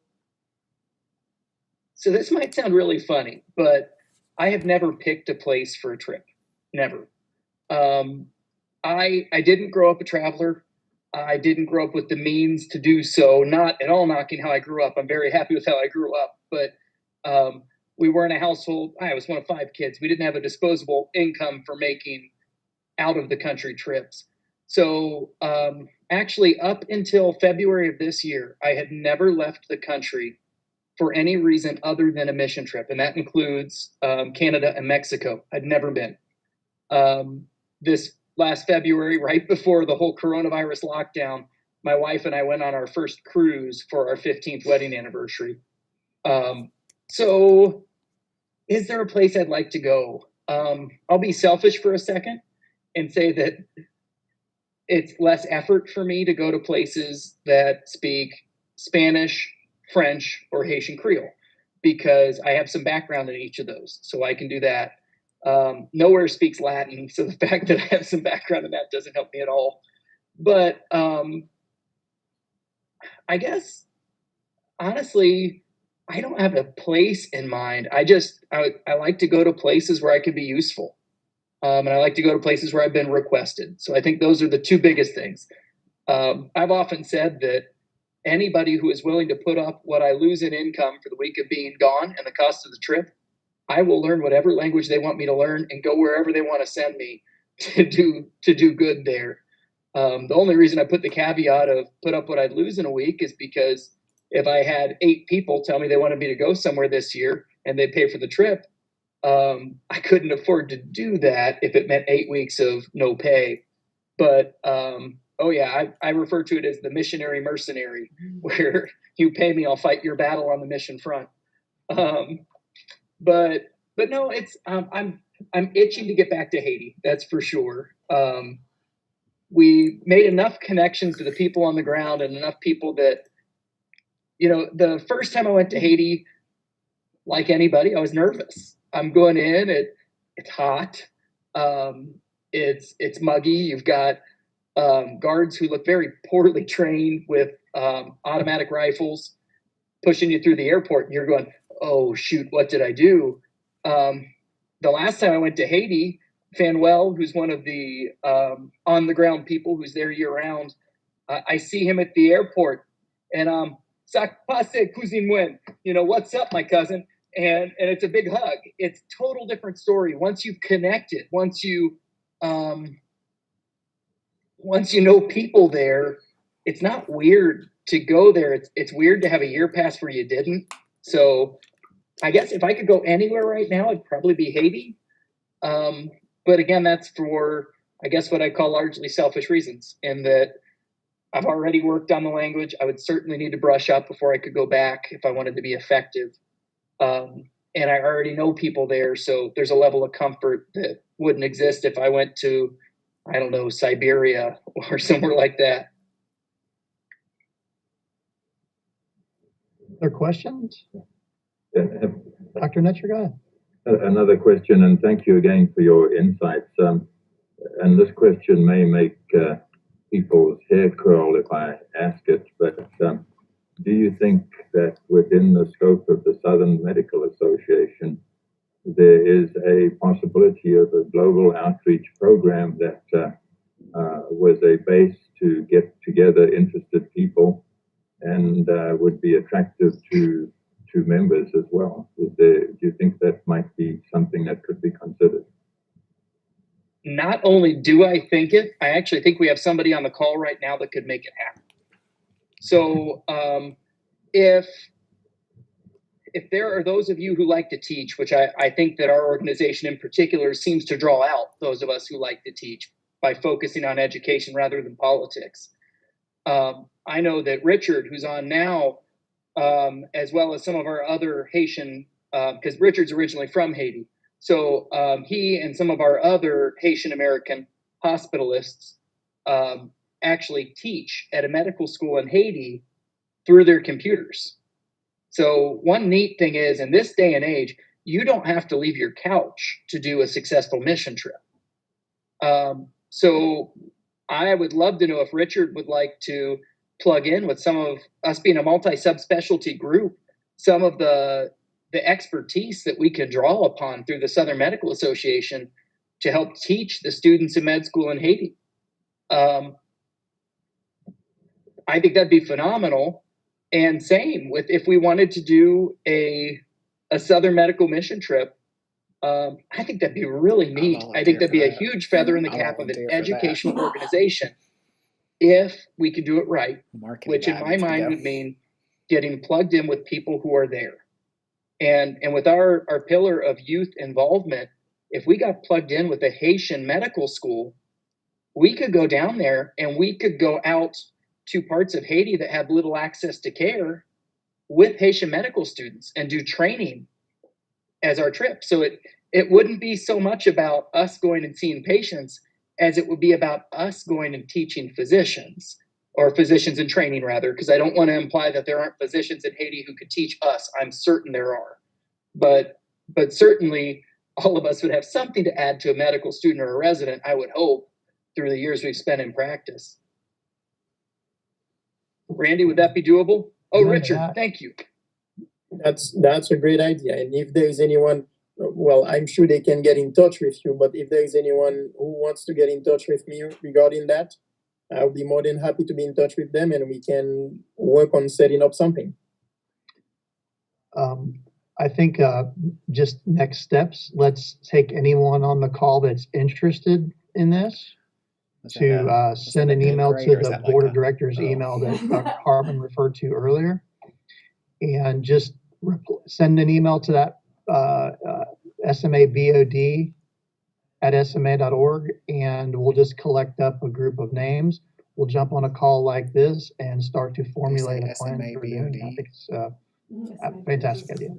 So this might sound really funny, but I have never picked a place for a trip. Never. I didn't grow up a traveler. I didn't grow up with the means to do so. Not at all knocking how I grew up. I'm very happy with how I grew up. But we were in a household. I was one of 5 kids. We didn't have a disposable income for making out of the country trips. So actually, up until February of this year, I had never left the country for any reason other than a mission trip. And that includes Canada and Mexico. I'd never been. This last February, right before the whole coronavirus lockdown, my wife and I went on our first cruise for our 15th wedding anniversary. So is there a place I'd like to go? I'll be selfish for a second and say that it's less effort for me to go to places that speak Spanish, French, or Haitian Creole because I have some background in each of those. So I can do that. Nowhere speaks Latin, so the fact that I have some background in that doesn't help me at all. But I guess, honestly, I don't have a place in mind. I like to go to places where I can be useful. And I like to go to places where I've been requested. So I think those are the 2 biggest things. I've often said that anybody who is willing to put up what I lose in income for the week of being gone and the cost of the trip, I will learn whatever language they want me to learn and go wherever they want to send me to do good there. The only reason I put the caveat of put up what I'd lose in a week is because if I had 8 people tell me they wanted me to go somewhere this year and they pay for the trip, I couldn't afford to do that if it meant 8 weeks of no pay. But I refer to it as the missionary mercenary, where you pay me, I'll fight your battle on the mission front. But no, it's I'm itching to get back to Haiti. That's for sure. We made enough connections to the people on the ground and enough people that, the first time I went to Haiti, like anybody, I was nervous. I'm going in. It's hot. It's muggy. You've got guards who look very poorly trained with automatic rifles pushing you through the airport, and you're going, oh, shoot, what did I do? The last time I went to Haiti, Fanuel, who's one of the on-the-ground people who's there year-round, I see him at the airport, and "Sac passe, cousin Wen," what's up, my cousin? And it's a big hug. It's a total different story. Once you've connected, once you know people there, it's not weird to go there. It's weird to have a year pass where you didn't. So I guess if I could go anywhere right now, it'd probably be Haiti. But again, that's for, I guess, what I call largely selfish reasons, in that I've already worked on the language. I would certainly need to brush up before I could go back if I wanted to be effective. And I already know people there, so there's a level of comfort that wouldn't exist if I went to, I don't know, Siberia or somewhere like that. Other questions? Uh, Dr. Netcher, go ahead. Another question, and thank you again for your insights. And this question may make people's hair curl if I ask it, but do you think that within the scope of the Southern Medical Association, there is a possibility of a global outreach program that was a base to get together interested people and would be attractive to members as well? Do you think that might be something that could be considered? Not only do I think it, I actually think we have somebody on the call right now that could make it happen. So if there are those of you who like to teach, which I think that our organization in particular seems to draw out those of us who like to teach by focusing on education rather than politics. I know that Richard, who's on now, as well as some of our other Haitian, because Richard's originally from Haiti. So he and some of our other Haitian American hospitalists actually teach at a medical school in Haiti through their computers. So one neat thing is, in this day and age, you don't have to leave your couch to do a successful mission trip. So I would love to know if Richard would like to plug in with some of us being a multi-subspecialty group, some of the expertise that we can draw upon through the Southern Medical Association to help teach the students in med school in Haiti. I think that'd be phenomenal. And same with if we wanted to do a Southern medical mission trip, I think that'd be really neat. I think that'd be a huge feather in the cap of an educational organization if we could do it right, which in my mind would mean getting plugged in with people who are there. And with our pillar of youth involvement, if we got plugged in with a Haitian medical school, we could go down there and we could go out to parts of Haiti that have little access to care with Haitian medical students and do training as our trip. So it wouldn't be so much about us going and seeing patients as it would be about us going and teaching physicians, or physicians in training rather, because I don't want to imply that there aren't physicians in Haiti who could teach us. I'm certain there are. But certainly all of us would have something to add to a medical student or a resident, I would hope, through the years we've spent in practice. Randy, would that be doable? Oh, Yeah, Richard, yeah. thank you. That's a great idea. And if there is anyone, well, I'm sure they can get in touch with you, but if there is anyone who wants to get in touch with me regarding that, I'll be more than happy to be in touch with them and we can work on setting up something. I think just next steps, let's take anyone on the call that's interested in this to send an email to the board of directors email that Dr. Hartman referred to earlier, and just send an email to that SMABOD@sma.org, and we'll just collect up a group of names. We'll jump on a call like this and start to formulate a plan for doing it. I think it's a fantastic idea.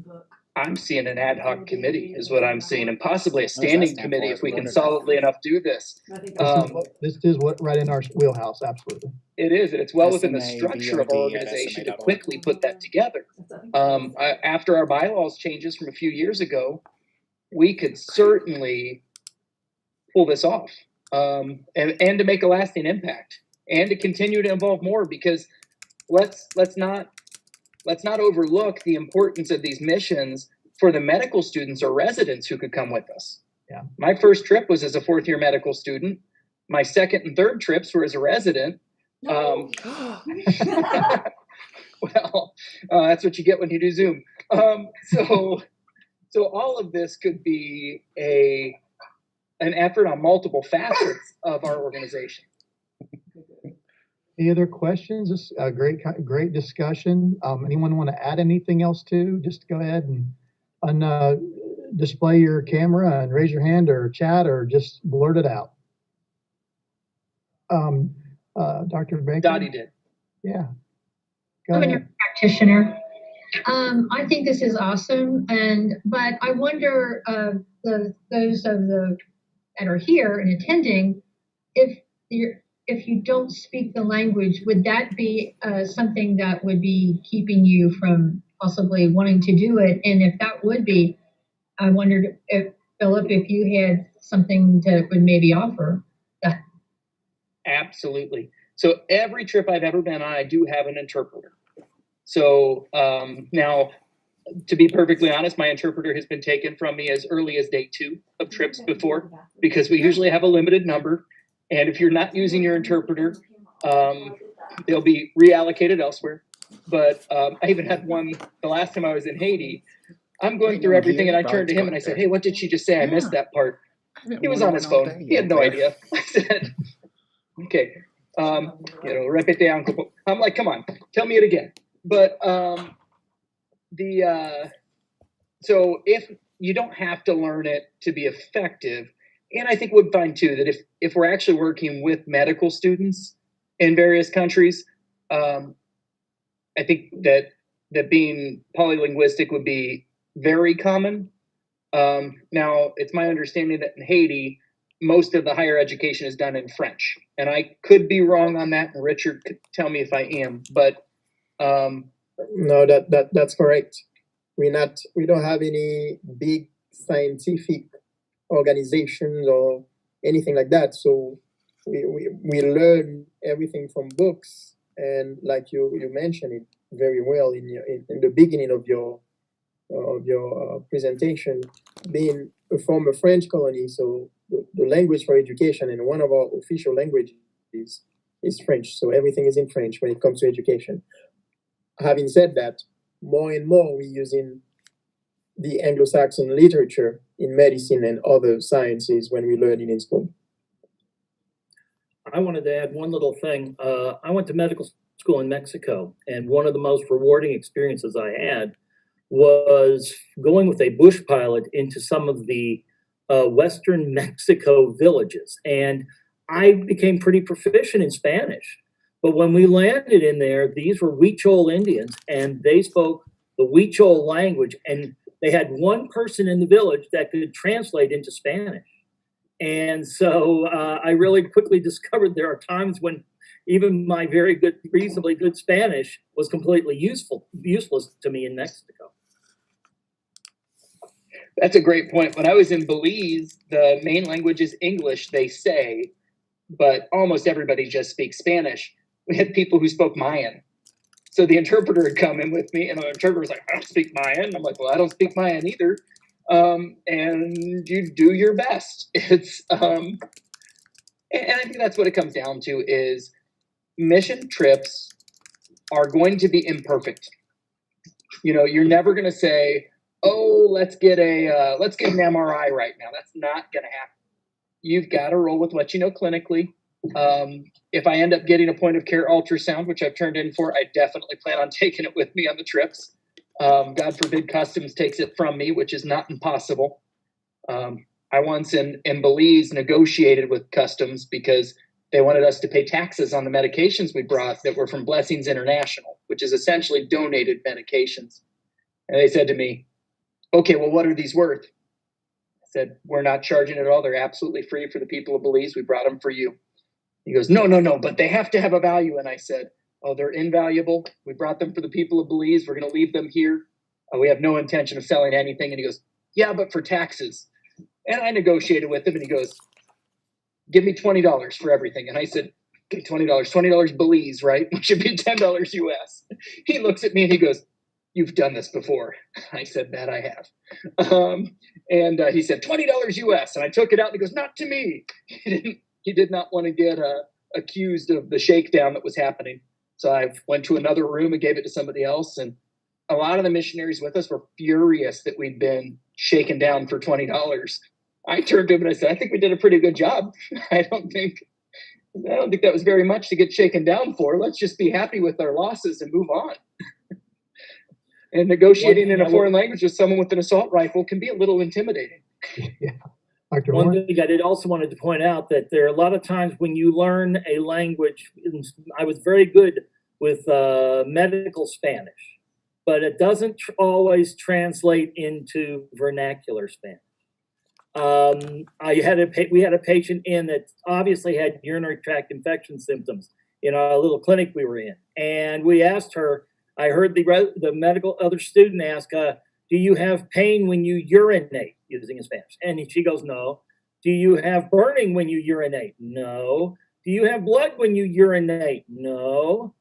I'm seeing an ad hoc committee is what I'm seeing, and possibly a standing committee if we can solidly enough do this. This is what right in our wheelhouse, absolutely. It is, and it's well within the structure of our organization to quickly put that together. After our bylaws changes from a few years ago, we could certainly pull this off, and to make a lasting impact, and to continue to involve more, because let's not overlook the importance of these missions for the medical students or residents who could come with us. Yeah. My first trip was as a fourth year medical student. My second and third trips were as a resident. No. Well, that's what you get when you do Zoom. So all of this could be an effort on multiple facets of our organization. Any other questions? This is a great discussion. Anyone want to add anything else to? Just go ahead and display your camera and raise your hand or chat or just blurt it out. Dr. Baker? Dottie did. Yeah. Go I'm a ahead. nurse practitioner. I think this is awesome, but I wonder those that are here and attending, if you don't speak the language, would that be something that would be keeping you from possibly wanting to do it? And if that would be, I wondered if Philip, if you had something that would maybe offer that. Absolutely. So every trip I've ever been on, I do have an interpreter. So now, to be perfectly honest, my interpreter has been taken from me as early as day 2 of trips before, because we usually have a limited number. And if you're not using your interpreter, they'll be reallocated elsewhere. But I even had one the last time I was in Haiti. I'm going through everything, and I turned to him and I said, "Hey, what did she just say? I missed that part." He was on his phone. He had no idea. I said, "Okay, repete un poco." I'm like, "Come on, tell me it again." But so if you don't have to learn it to be effective, and I think we'd find too that if we're actually working with medical students in various countries, I think that being polylinguistic would be very common. Now, it's my understanding that in Haiti, most of the higher education is done in French, and I could be wrong on that, and Richard could tell me if I am, but No, that's correct. We don't have any big scientific organizations or anything like that. So we learn everything from books, and like you mentioned it very well in the beginning of your presentation, being a former French colony. So the language for education, and one of our official languages is French. So everything is in French when it comes to education. Having said that, more and more we're using the Anglo-Saxon literature in medicine and other sciences when we learn it in school. I wanted to add one little thing. I went to medical school in Mexico, and one of the most rewarding experiences I had was going with a bush pilot into some of the Western Mexico villages. And I became pretty proficient in Spanish. But when we landed in there, these were Huichol Indians, and they spoke the Huichol language, and they had one person in the village that could translate into Spanish. And so I really quickly discovered there are times when even my very good, reasonably good Spanish was completely useless to me in Mexico. That's a great point. When I was in Belize, the main language is English, they say, but almost everybody just speaks Spanish. We had people who spoke Mayan. So the interpreter had come in with me, and the interpreter was like, "I don't speak Mayan." I'm like, "Well, I don't speak Mayan either." And you do your best. It's and I think that's what it comes down to is mission trips are going to be imperfect. You're never going to say, "Oh, let's get an MRI right now." That's not going to happen. You've got to roll with what you know clinically. If I end up getting a point of care ultrasound, which I've turned in for, I definitely plan on taking it with me on the trips. God forbid customs takes it from me, which is not impossible. I once in Belize negotiated with customs because they wanted us to pay taxes on the medications we brought that were from Blessings International, which is essentially donated medications. And they said to me, "Okay, well, what are these worth?" I said, "We're not charging at all. They're absolutely free for the people of Belize. We brought them for you." He goes, No, but they have to have a value. And I said, "Oh, they're invaluable. We brought them for the people of Belize. We're going to leave them here. We have no intention of selling anything." And he goes, "Yeah, but for taxes." And I negotiated with him, and he goes, "Give me $20 for everything." And I said, "Okay, $20 Belize, right? Which should be $10 US. He looks at me and he goes, "You've done this before." I said, "That I have." And he said, $20 US. And I took it out, and he goes, "Not to me." He did not want to get accused of the shakedown that was happening. So I went to another room and gave it to somebody else. And a lot of the missionaries with us were furious that we'd been shaken down for $20. I turned to him and I said, "I think we did a pretty good job. I don't think that was very much to get shaken down for. Let's just be happy with our losses and move on." And negotiating in a foreign language with someone with an assault rifle can be a little intimidating. Yeah. Dr. One Horn? thing I did also wanted to point out that there are a lot of times when you learn a language, I was very good with medical Spanish, but it doesn't always translate into vernacular Spanish. We had a patient in that obviously had urinary tract infection symptoms in a little clinic we were in, and we asked her. I heard the medical other student ask, "Do you have pain when you urinate?" Using in Spanish, and she goes, "No." "Do you have burning when you urinate?" "No." "Do you have blood when you urinate?" "No."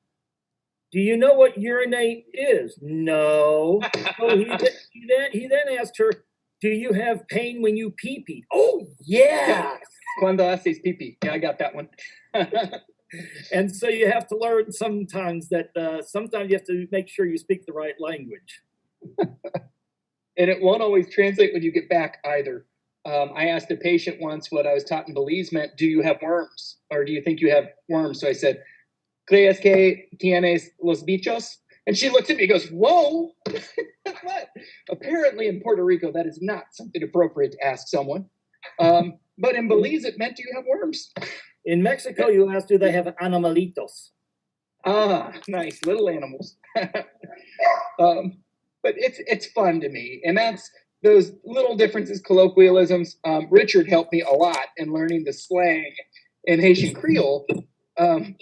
"Do you know what urinate is?" "No." So he then asked her, "Do you have pain when you pee-pee?" "Oh, yeah." Cuando haces pipí. Yeah, I got that one. And so you have to learn sometimes that sometimes you have to make sure you speak the right language. And it won't always translate when you get back either. I asked a patient once what I was taught in Belize meant, "Do you have worms? Or do you think you have worms?" So I said, "¿Crees que tienes los bichos?" And she looked at me and goes, "Whoa." What? Apparently in Puerto Rico, that is not something appropriate to ask someone. But in Belize, it meant, "Do you have worms?" In Mexico, you ask, "Do they have animalitos?" Ah, nice, little animals. But it's fun to me, and that's those little differences, colloquialisms. Richard helped me a lot in learning the slang in Haitian Creole,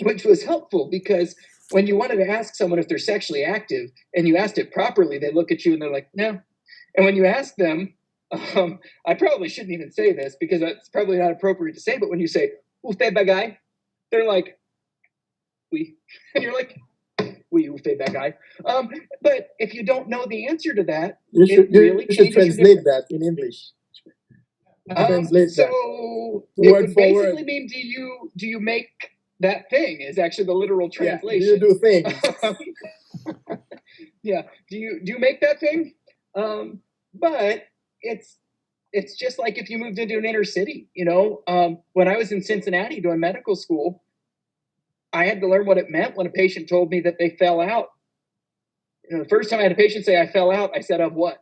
which was helpful because when you wanted to ask someone if they're sexually active and you asked it properly, they look at you and they're like, "No." And when you ask them, I probably shouldn't even say this because it's probably not appropriate to say, but when you say, "Usted bagay," they're like, "Oui." And you're like, "Oui, usted bagay." But if you don't know the answer to that, You should, it really you should changes your translate that in English. Translate that. So Word it would for basically word. mean, do you make that thing is actually the literal Yeah, translation. you do things. Yeah. Do you make that thing? But it's just like if you moved into an inner city, you know. When I was in Cincinnati doing medical school, I had to learn what it meant when a patient told me that they fell out. You know, the first time I had a patient say I fell out, I said, "Of what?"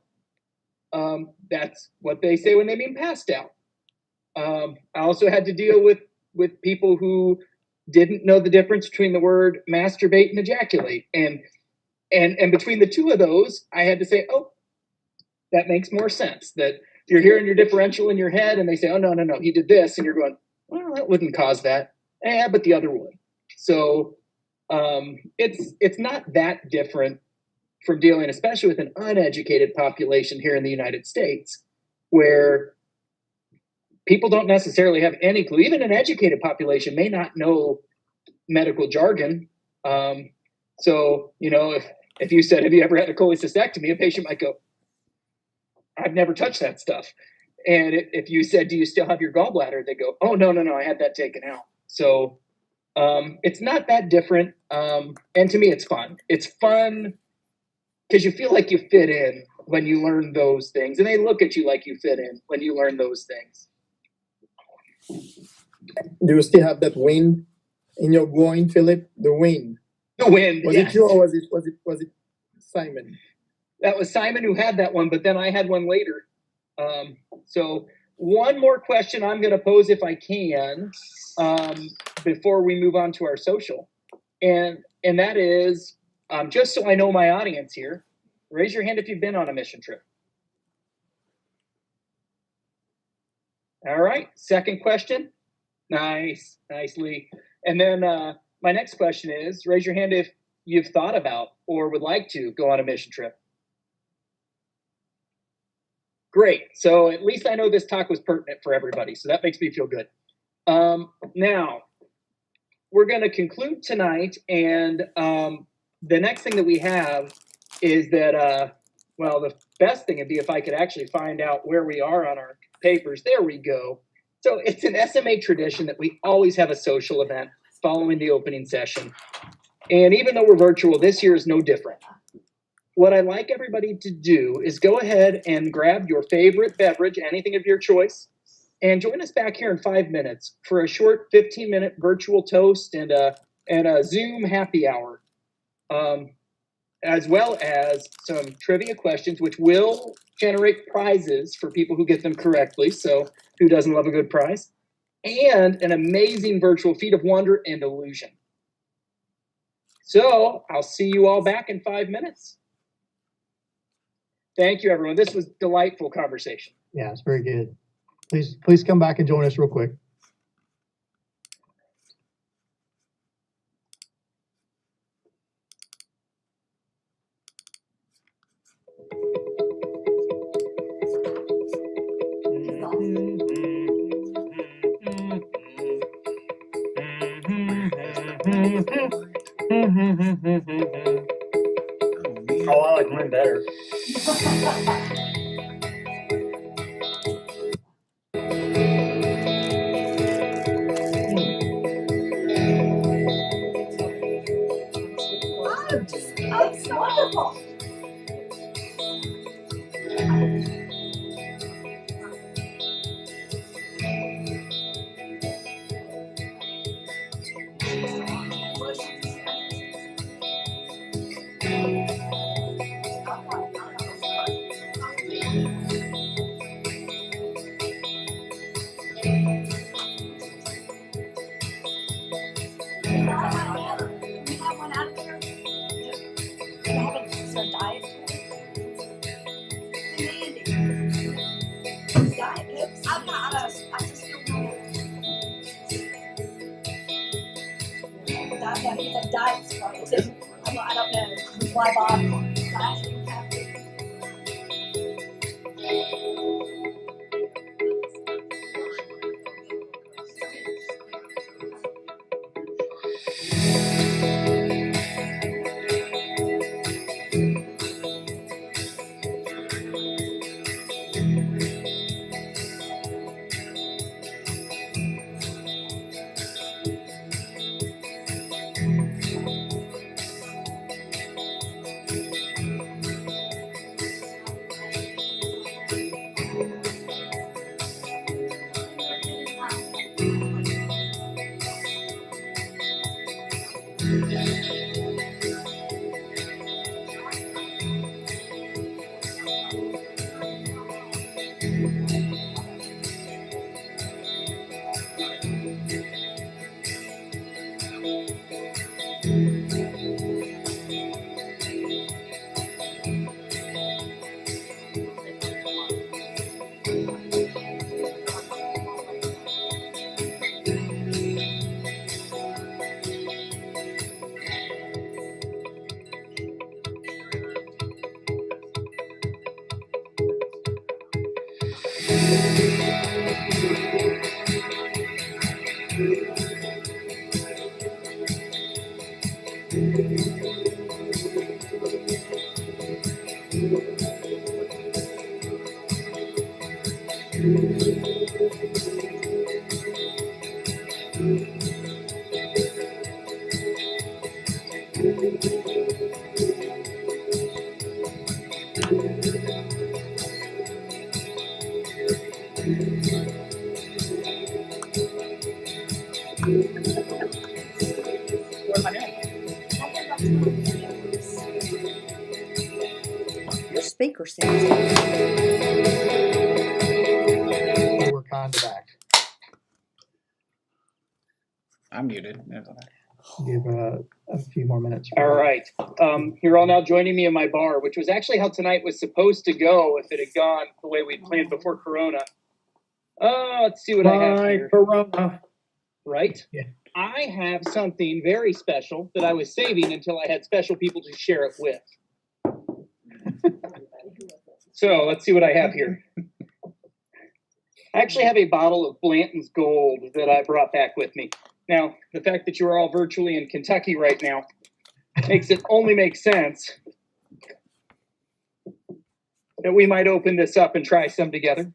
That's what they say when they mean passed out. I also had to deal with people who didn't know the difference between the word masturbate and ejaculate, and between the two of those, I had to say, "Oh, that makes more sense." That you're hearing your differential in your head, and they say, "Oh, no, no, no, he did this," and you're going, "Well, that wouldn't cause that." Yeah, but the other would. So it's not that different from dealing, especially with an uneducated population here in the United States, where people don't necessarily have any clue. Even an educated population may not know medical jargon. So, you know, if you said, "Have you ever had a cholecystectomy?" a patient might go, "I've never touched that stuff." And if you said, "Do you still have your gallbladder?" they go, "Oh, no, no, no, I had that taken out." So it's not that different. And to me, it's fun. It's fun because you feel like you fit in when you learn those things. And they look at you like you fit in when you learn those things. Do you still have that wind in your groin, Philip? The wind. The wind. Was Yes. it you or was it Simon? That was Simon who had that one, but then I had one later. So one more question I'm going to pose if I can before we move on to our social. And that is, just so I know my audience here, raise your hand if you've been on a mission trip. All right, second question. Nice, nicely. And then my next question is, raise your hand if you've thought about or would like to go on a mission trip. Great. So at least I know this talk was pertinent for everybody. So that makes me feel good. Now, we're going to conclude tonight. And the next thing that we have is that, well, the best thing would be if I could actually find out where we are on our papers. There we go. So it's an SMA tradition that we always have a social event following the opening session. And even though we're virtual, this year is no different. What I'd like everybody to do is go ahead and grab your favorite beverage, anything of your choice, and join us back here in 5 minutes for a short 15-minute virtual toast and a Zoom happy hour. as well as some trivia questions, which will generate prizes for people who get them correctly. So who doesn't love a good prize? And an amazing virtual feat of wonder and illusion. So I'll see you all back in 5 minutes. Thank you, everyone. This was delightful conversation. Yeah, it's very good. Please come back and join us real quick. Oh, I like mine better. It's wonderful. Can we have one out of there? They haven't, is there a diet? Andy. Diet Coke? I'm not, I just don't know. Yeah, he's a diet Sprite too. I don't know. Why Bob? Diet Coke. Where's my name? Your speaker sounds. We're kind of back. I'm muted. Give a few more minutes. All right. You're all now joining me in my bar, which was actually how tonight was supposed to go if it had gone the way we'd planned before Corona. Let's see what I have here. Corona. Right? Yeah. I have something very special that I was saving until I had special people to share it with. So let's see what I have here. I actually have a bottle of Blanton's Gold that I brought back with me. Now, the fact that you are all virtually in Kentucky right now makes it only make sense that we might open this up and try some together.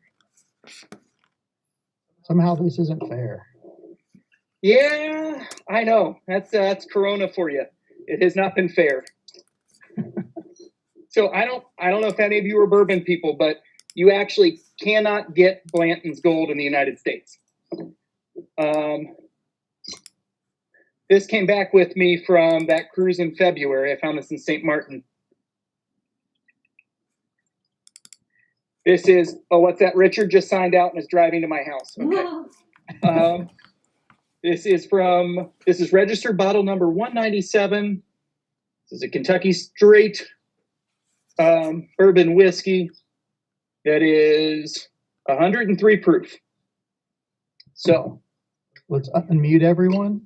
Somehow this isn't fair. Yeah, I know. That's Corona for you. It has not been fair. So I don't know if any of you are bourbon people, but you actually cannot get Blanton's Gold in the United States. This came back with me from that cruise in February. I found this in St. Martin. This is, oh, what's that? Richard just signed out and is driving to my house. Okay. This is registered bottle number 197. This is a Kentucky Straight bourbon whiskey that is 103 proof. So Let's unmute everyone.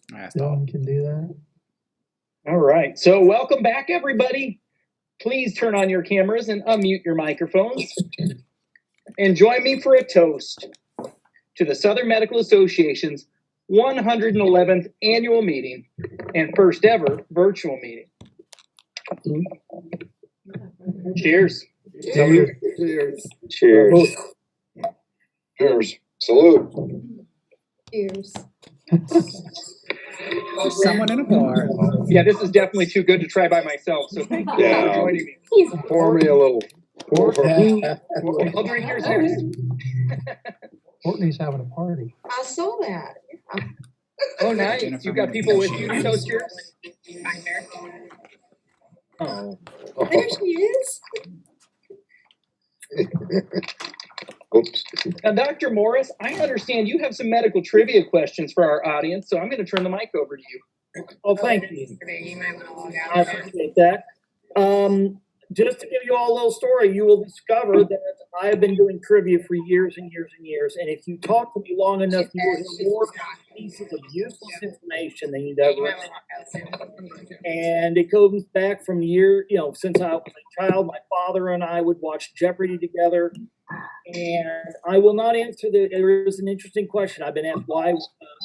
That's Dylan can do that. all right. So welcome back, everybody. Please turn on your cameras and unmute your microphones. And join me for a toast to the Southern Medical Association's 111th annual meeting and first ever virtual meeting. Cheers. Cheers. Cheers. Cheers. Cheers. Salute. Cheers. someone in a bar. Yeah, this is definitely too good to try by myself. So thank you Yeah. for joining me. Pour me a little. I'll drink yours next. Courtney's having a party. I saw that. Oh, nice. You got people with you to toast yours? Oh. There she is. Oops. Now, Dr. Morris, I understand you have some medical trivia questions for our audience, so I'm going to turn the mic over to you. Oh, thank you. I appreciate that. Just to give you all a little story, you will discover that I have been doing trivia for years and years and years. And if you talk to me long enough, you will hear more pieces of useless information than you'd ever. And it goes back from since I was a child, my father and I would watch Jeopardy together. And I will not answer there is an interesting question. I've been asked why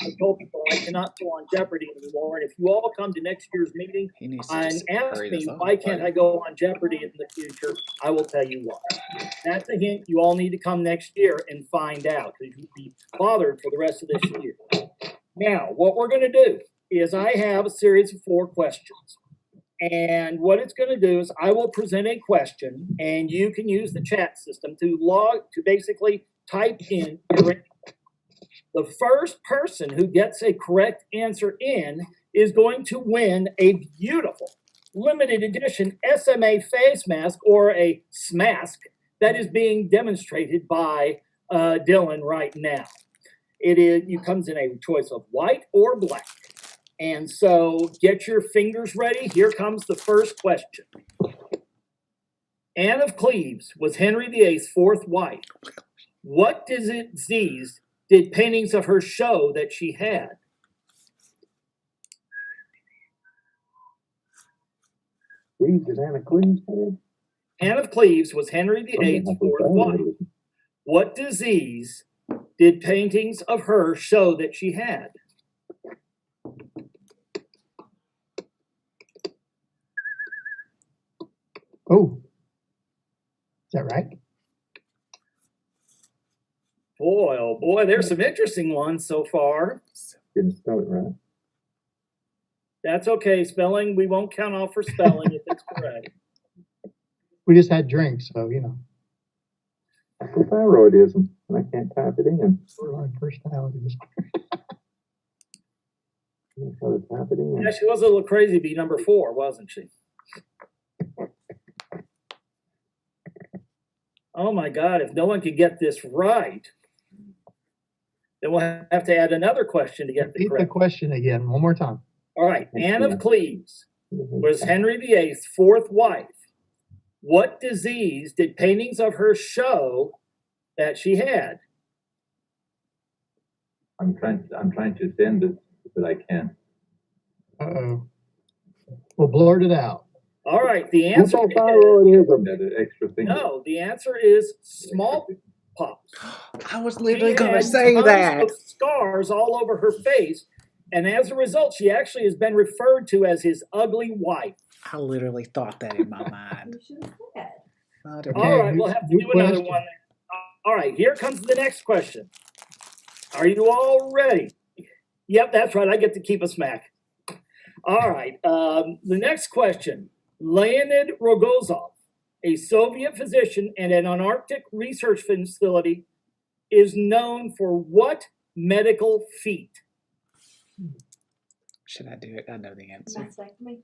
I told people I cannot go on Jeopardy anymore. And if you all come to next year's meeting He needs to and just ask hurry me this up. why can't I go on Jeopardy in the future, I will tell you why. That's a hint. You all need to come next year and find out because you'll be bothered for the rest of this year. Now, what we're going to do is I have a series of 4 questions. And what it's going to do is I will present a question and you can use the chat system to basically type in your answer. The first person who gets a correct answer in is going to win a beautiful limited edition SMA face mask or a SMASK that is being demonstrated by Dylan right now. It comes in a choice of white or black. And so get your fingers ready. Here comes the first question. Anne of Cleves was Henry VIII's 4th wife. What disease did paintings of her show that she had? Cleves, is Anna Cleves head? Anne of Cleves was Henry VIII's 4th wife. What disease did paintings of her show that she had? Oh, is that right? Boy, oh boy, there's some interesting ones so far. Didn't spell it right. That's okay. Spelling, we won't count off for spelling if it's correct. We just had drinks, so you know. Hypothyroidism, and I can't type it in. Borderline personality disorder. I'm trying to type it in. Yeah, she was a little crazy to be number 4, wasn't she? Oh my God, if no one can get this right, then we'll have to add another question to get the Repeat the correct. question again, one more time. All right, Anne of Cleves was Henry VIII's 4th wife. What disease did paintings of her show that she had? I'm trying to send it, but I can't. Uh-oh. Well, blurt it out. All right, the answer is, Hypothyroidism. That extra thing. no, the answer is smallpox. I was She literally going to had say tons that. of scars all over her face, and as a result, she actually has been referred to as his ugly wife. I literally thought that in my mind. You should have said. Mother- All right, new- we'll have to new do another question. one. All right, here comes the next question. Are you all ready? Yep, that's right. I get to keep a smack. All right, the next question. Leonid Rogozov, a Soviet physician and an Antarctic research facility, is known for what medical feat? Should I do it? I know the answer. Mastectomy?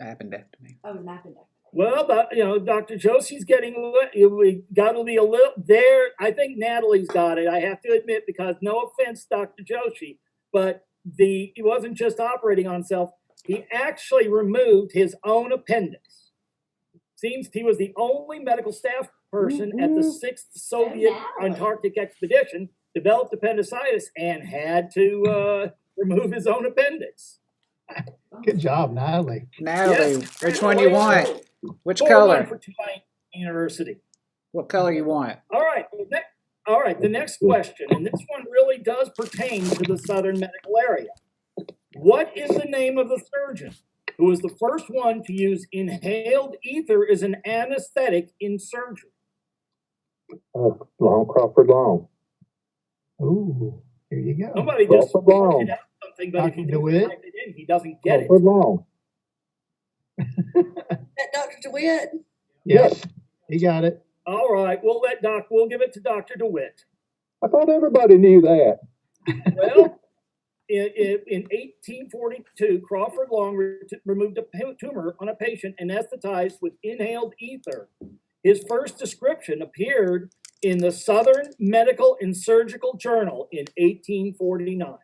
Appendectomy. Oh, an appendectomy. Well, but, Dr. Josie's we got to be a little there. I think Natalie's got it. I have to admit, because no offense, Dr. Josie, but he wasn't just operating on himself. He actually removed his own appendix. Seems he was the only medical staff person at the 6th Soviet Antarctic expedition, developed appendicitis, and had to remove his own appendix. Good job, Natalie. Natalie, Yes. which one you want? Which 4-1 color? for Tulane University. What color you want? All right. The next question, and this one really does pertain to the Southern medical area. What is the name of the surgeon who was the first one to use inhaled ether as an anesthetic in surgery? Crawford Long. Ooh, here you go. Somebody just Crawford Long. pointed out something, but if Dr. you DeWitt? don't type it in, he doesn't get it. Crawford Long. That Dr. DeWitt. Yes, he got it. All right, we'll give it to Dr. DeWitt. I thought everybody knew that. Well, in 1842, Crawford Long removed a tumor on a patient anesthetized with inhaled ether. His first description appeared in the Southern Medical and Surgical Journal in 1849.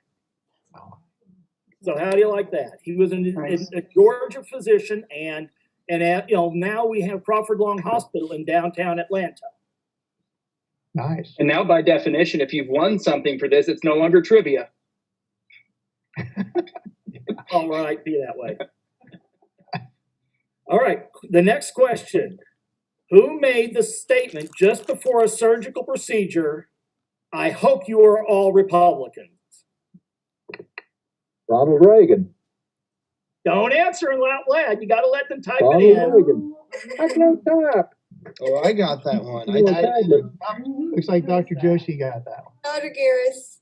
So how do you like that? He was a Georgia physician, and now we have Crawford Long Hospital in downtown Atlanta. Nice. And now, by definition, if you've won something for this, it's no longer trivia. All right, be that way. All right, the next question. Who made the statement just before a surgical procedure, "I hope you are all Republicans"? Ronald Reagan. Don't answer it out loud. You got to let them type Ronald it in. Reagan. I can't type. Oh, I got that one. Looks like Dr. Joshi got that one. Dr. Garris.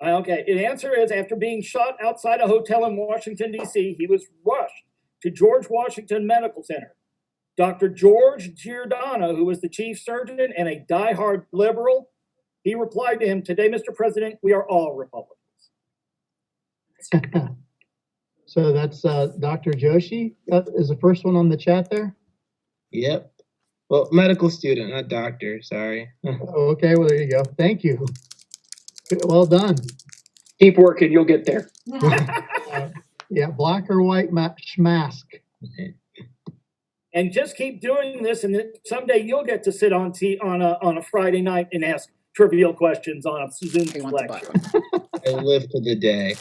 Okay, the answer is, after being shot outside a hotel in Washington, D.C., he was rushed to George Washington Medical Center. Dr. George Giordano, who was the chief surgeon and a diehard liberal, he replied to him, "Today, Mr. President, we are all Republicans." So that's Dr. Joshi is the first one on the chat there. Yep. Well, medical student, not doctor. Sorry. Oh, okay, well, there you go. Thank you. Well done. Keep working, you'll get there. Yeah, black or white mask. And just keep doing this, and then someday you'll get to sit on a Friday night and ask trivial questions on a Zoom lecture. I live for the day.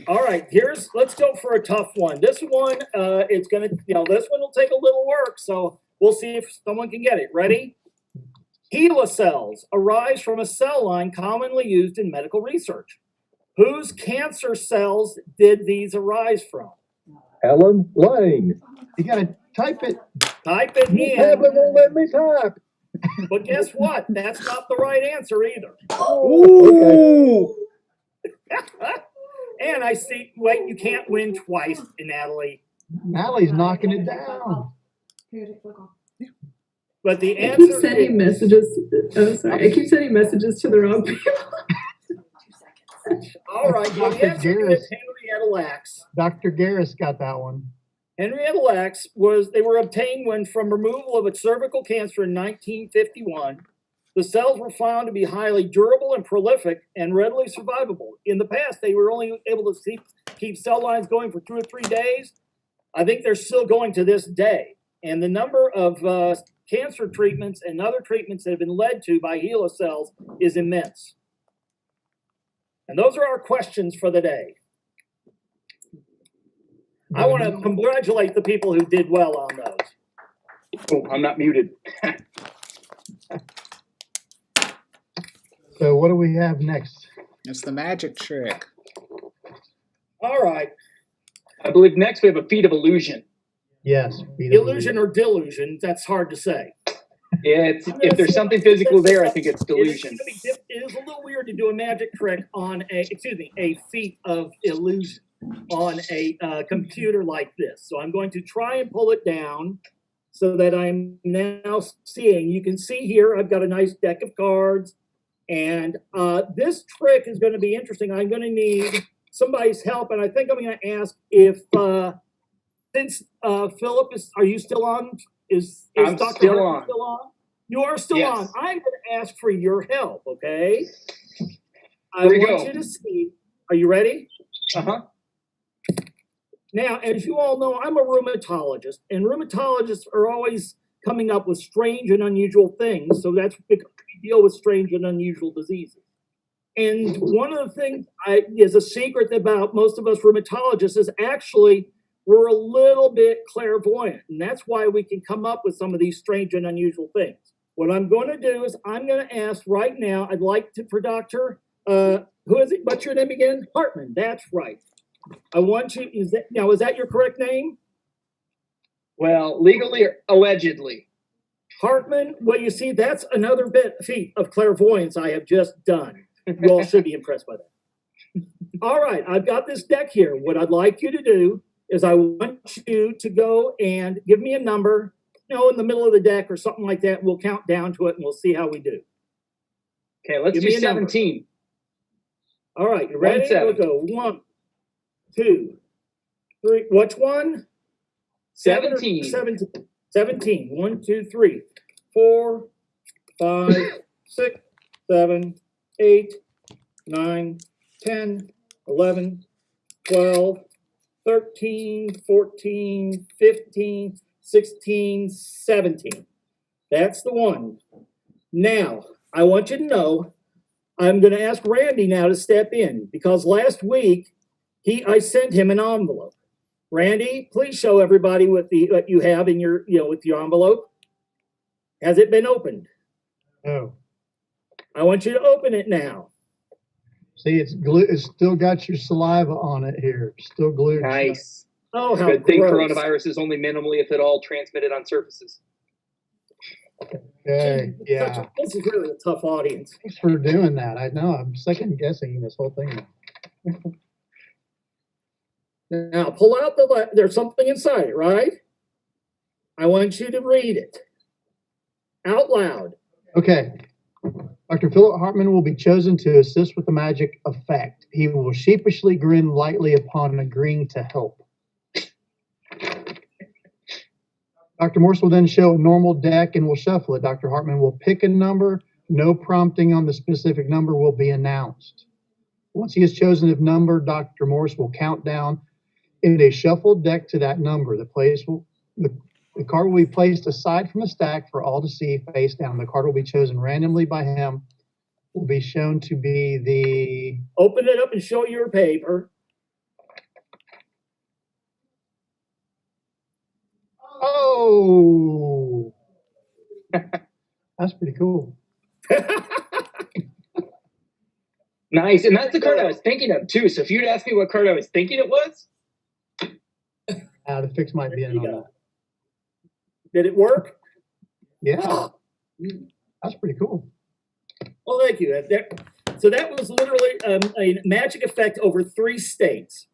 All right, let's go for a tough one. This one, this one will take a little work, so we'll see if someone can get it. Ready? HeLa cells arise from a cell line commonly used in medical research. Whose cancer cells did these arise from? Helen Lane. You gotta type it. Type it in. Tablet won't let me type. But guess what? That's not the right answer either. Okay. And I see, wait, you can't win twice, Natalie. Natalie's knocking it down. But the I answer keep sending messages. Oh, sorry. I keep sending messages to the wrong people. All right, well, the Dr. answer Garris. is Henrietta Lacks. Dr. Garris got that one. Henrietta Lacks they were obtained when from removal of a cervical cancer in 1951. The cells were found to be highly durable and prolific and readily survivable. In the past, they were only able to keep cell lines going for 2 or 3 days. I think they're still going to this day. And the number of cancer treatments and other treatments that have been led to by HeLa cells is immense. And those are our questions for the day. I want to congratulate the people who did well on those. Oh, I'm not muted. So what do we have next? It's the magic trick. All right. I believe next we have a feat of illusion. Yes. Illusion or delusion, that's hard to say. Yeah, if there's something physical there, I think it's delusion. It is a little weird to do a magic trick on a feat of illusion on a computer like this. So I'm going to try and pull it down so that I'm now seeing. You can see here, I've got a nice deck of cards. And this trick is going to be interesting. I'm going to need somebody's help, and I think I'm going to ask if, since Philip are you still on? Is I'm Dr. still Hartman on. still on? You are still Yes. on. I'm going to ask for your help, okay? I Here we want go. you to see. Are you ready? Uh-huh. Now, as you all know, I'm a rheumatologist, and rheumatologists are always coming up with strange and unusual things. So that's because we deal with strange and unusual diseases. And one of the things is a secret about most of us rheumatologists is actually we're a little bit clairvoyant, and that's why we can come up with some of these strange and unusual things. What I'm going to do is I'm going to ask right now. I'd like to for Dr. Who is it? What's your name again? Hartman. That's right. I want you. Is that your correct name? Well, legally or allegedly. Hartman. Well, you see, that's another feat of clairvoyance I have just done. You all should be impressed by that. All right, I've got this deck here. What I'd like you to do is I want you to go and give me a number, in the middle of the deck or something like that. We'll count down to it and we'll see how we do. Okay, let's Give do me a 17. All right, you ready? 17. We'll go 1, 2, 3. Which one? 17. 17. 1, 2, 3, 4, 5, 6, 7, 8, 9, 10, 11, 12, 13, 14, 15, 16, 17. That's the one. Now, I want you to know, I'm going to ask Randy now to step in because last week I sent him an envelope. Randy, please show everybody what you have in your with your envelope. Has it been opened? No. I want you to open it now. See, it's glue. It's still got your saliva on it here. Still glued. Nice. Oh, how good thing gross. coronavirus is only minimally, if at all, transmitted on surfaces. Okay. Yeah. This is really a tough audience. Thanks for doing that. I know. I'm second guessing this whole thing. Now pull out there's something inside it, right? I want you to read it out loud. Okay. Dr. Philip Hartman will be chosen to assist with the magic effect. He will sheepishly grin lightly upon agreeing to help. Dr. Morse will then show a normal deck and will shuffle it. Dr. Hartman will pick a number. No prompting on the specific number will be announced. Once he has chosen a number, Dr. Morse will count down in a shuffled deck to that number. The card will be placed aside from the stack for all to see face down. The card will be chosen randomly by him. Will be shown to be the... Open it up and show your paper. Oh! That's pretty cool. Nice. And that's the card I was thinking of, too. So if you'd asked me what card I was thinking it was... The fix might be in on that. Did it work? Yeah. That's pretty cool. Well, thank you. So that was literally a magic effect over 3 states.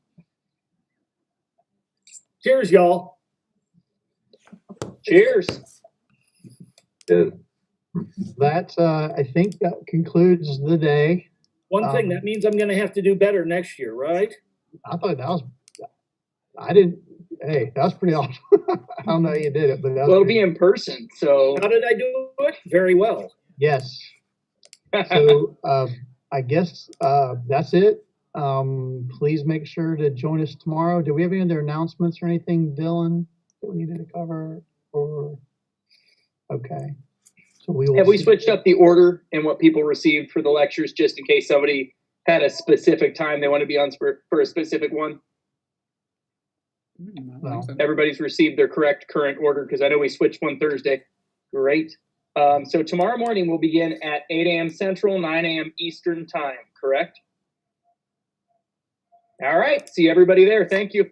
Cheers, y'all. Cheers. Yes. That, I think that concludes the day. One thing, that means I'm going to have to do better next year, right? I thought that was... Hey, that was pretty awesome. I don't know how you did it, but that was it'll be in person, so... How did I do it? Very well. Yes. So I guess that's it. Please make sure to join us tomorrow. Do we have any other announcements or anything, Dylan, that we needed to cover? Or okay. So we will. Have we switched up the order and what people received for the lectures, just in case somebody had a specific time they want to be on for a specific one? No. Everybody's received their correct current order, because I know we switched one Thursday. Great. So tomorrow morning we'll begin at 8 a.m. Central, 9 a.m. Eastern time, correct? All right. See everybody there. Thank you.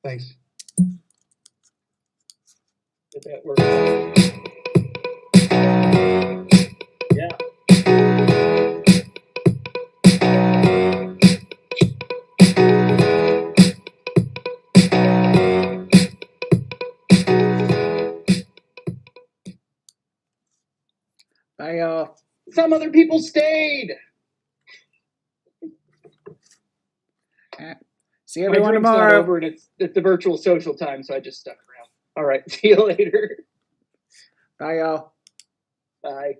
Thanks. Did that work? Yeah. Bye, y'all. Some other people stayed. See My everyone drink's not tomorrow. over, and it's the virtual social time, so I just stuck around. All right, see you later. Bye, y'all. Bye.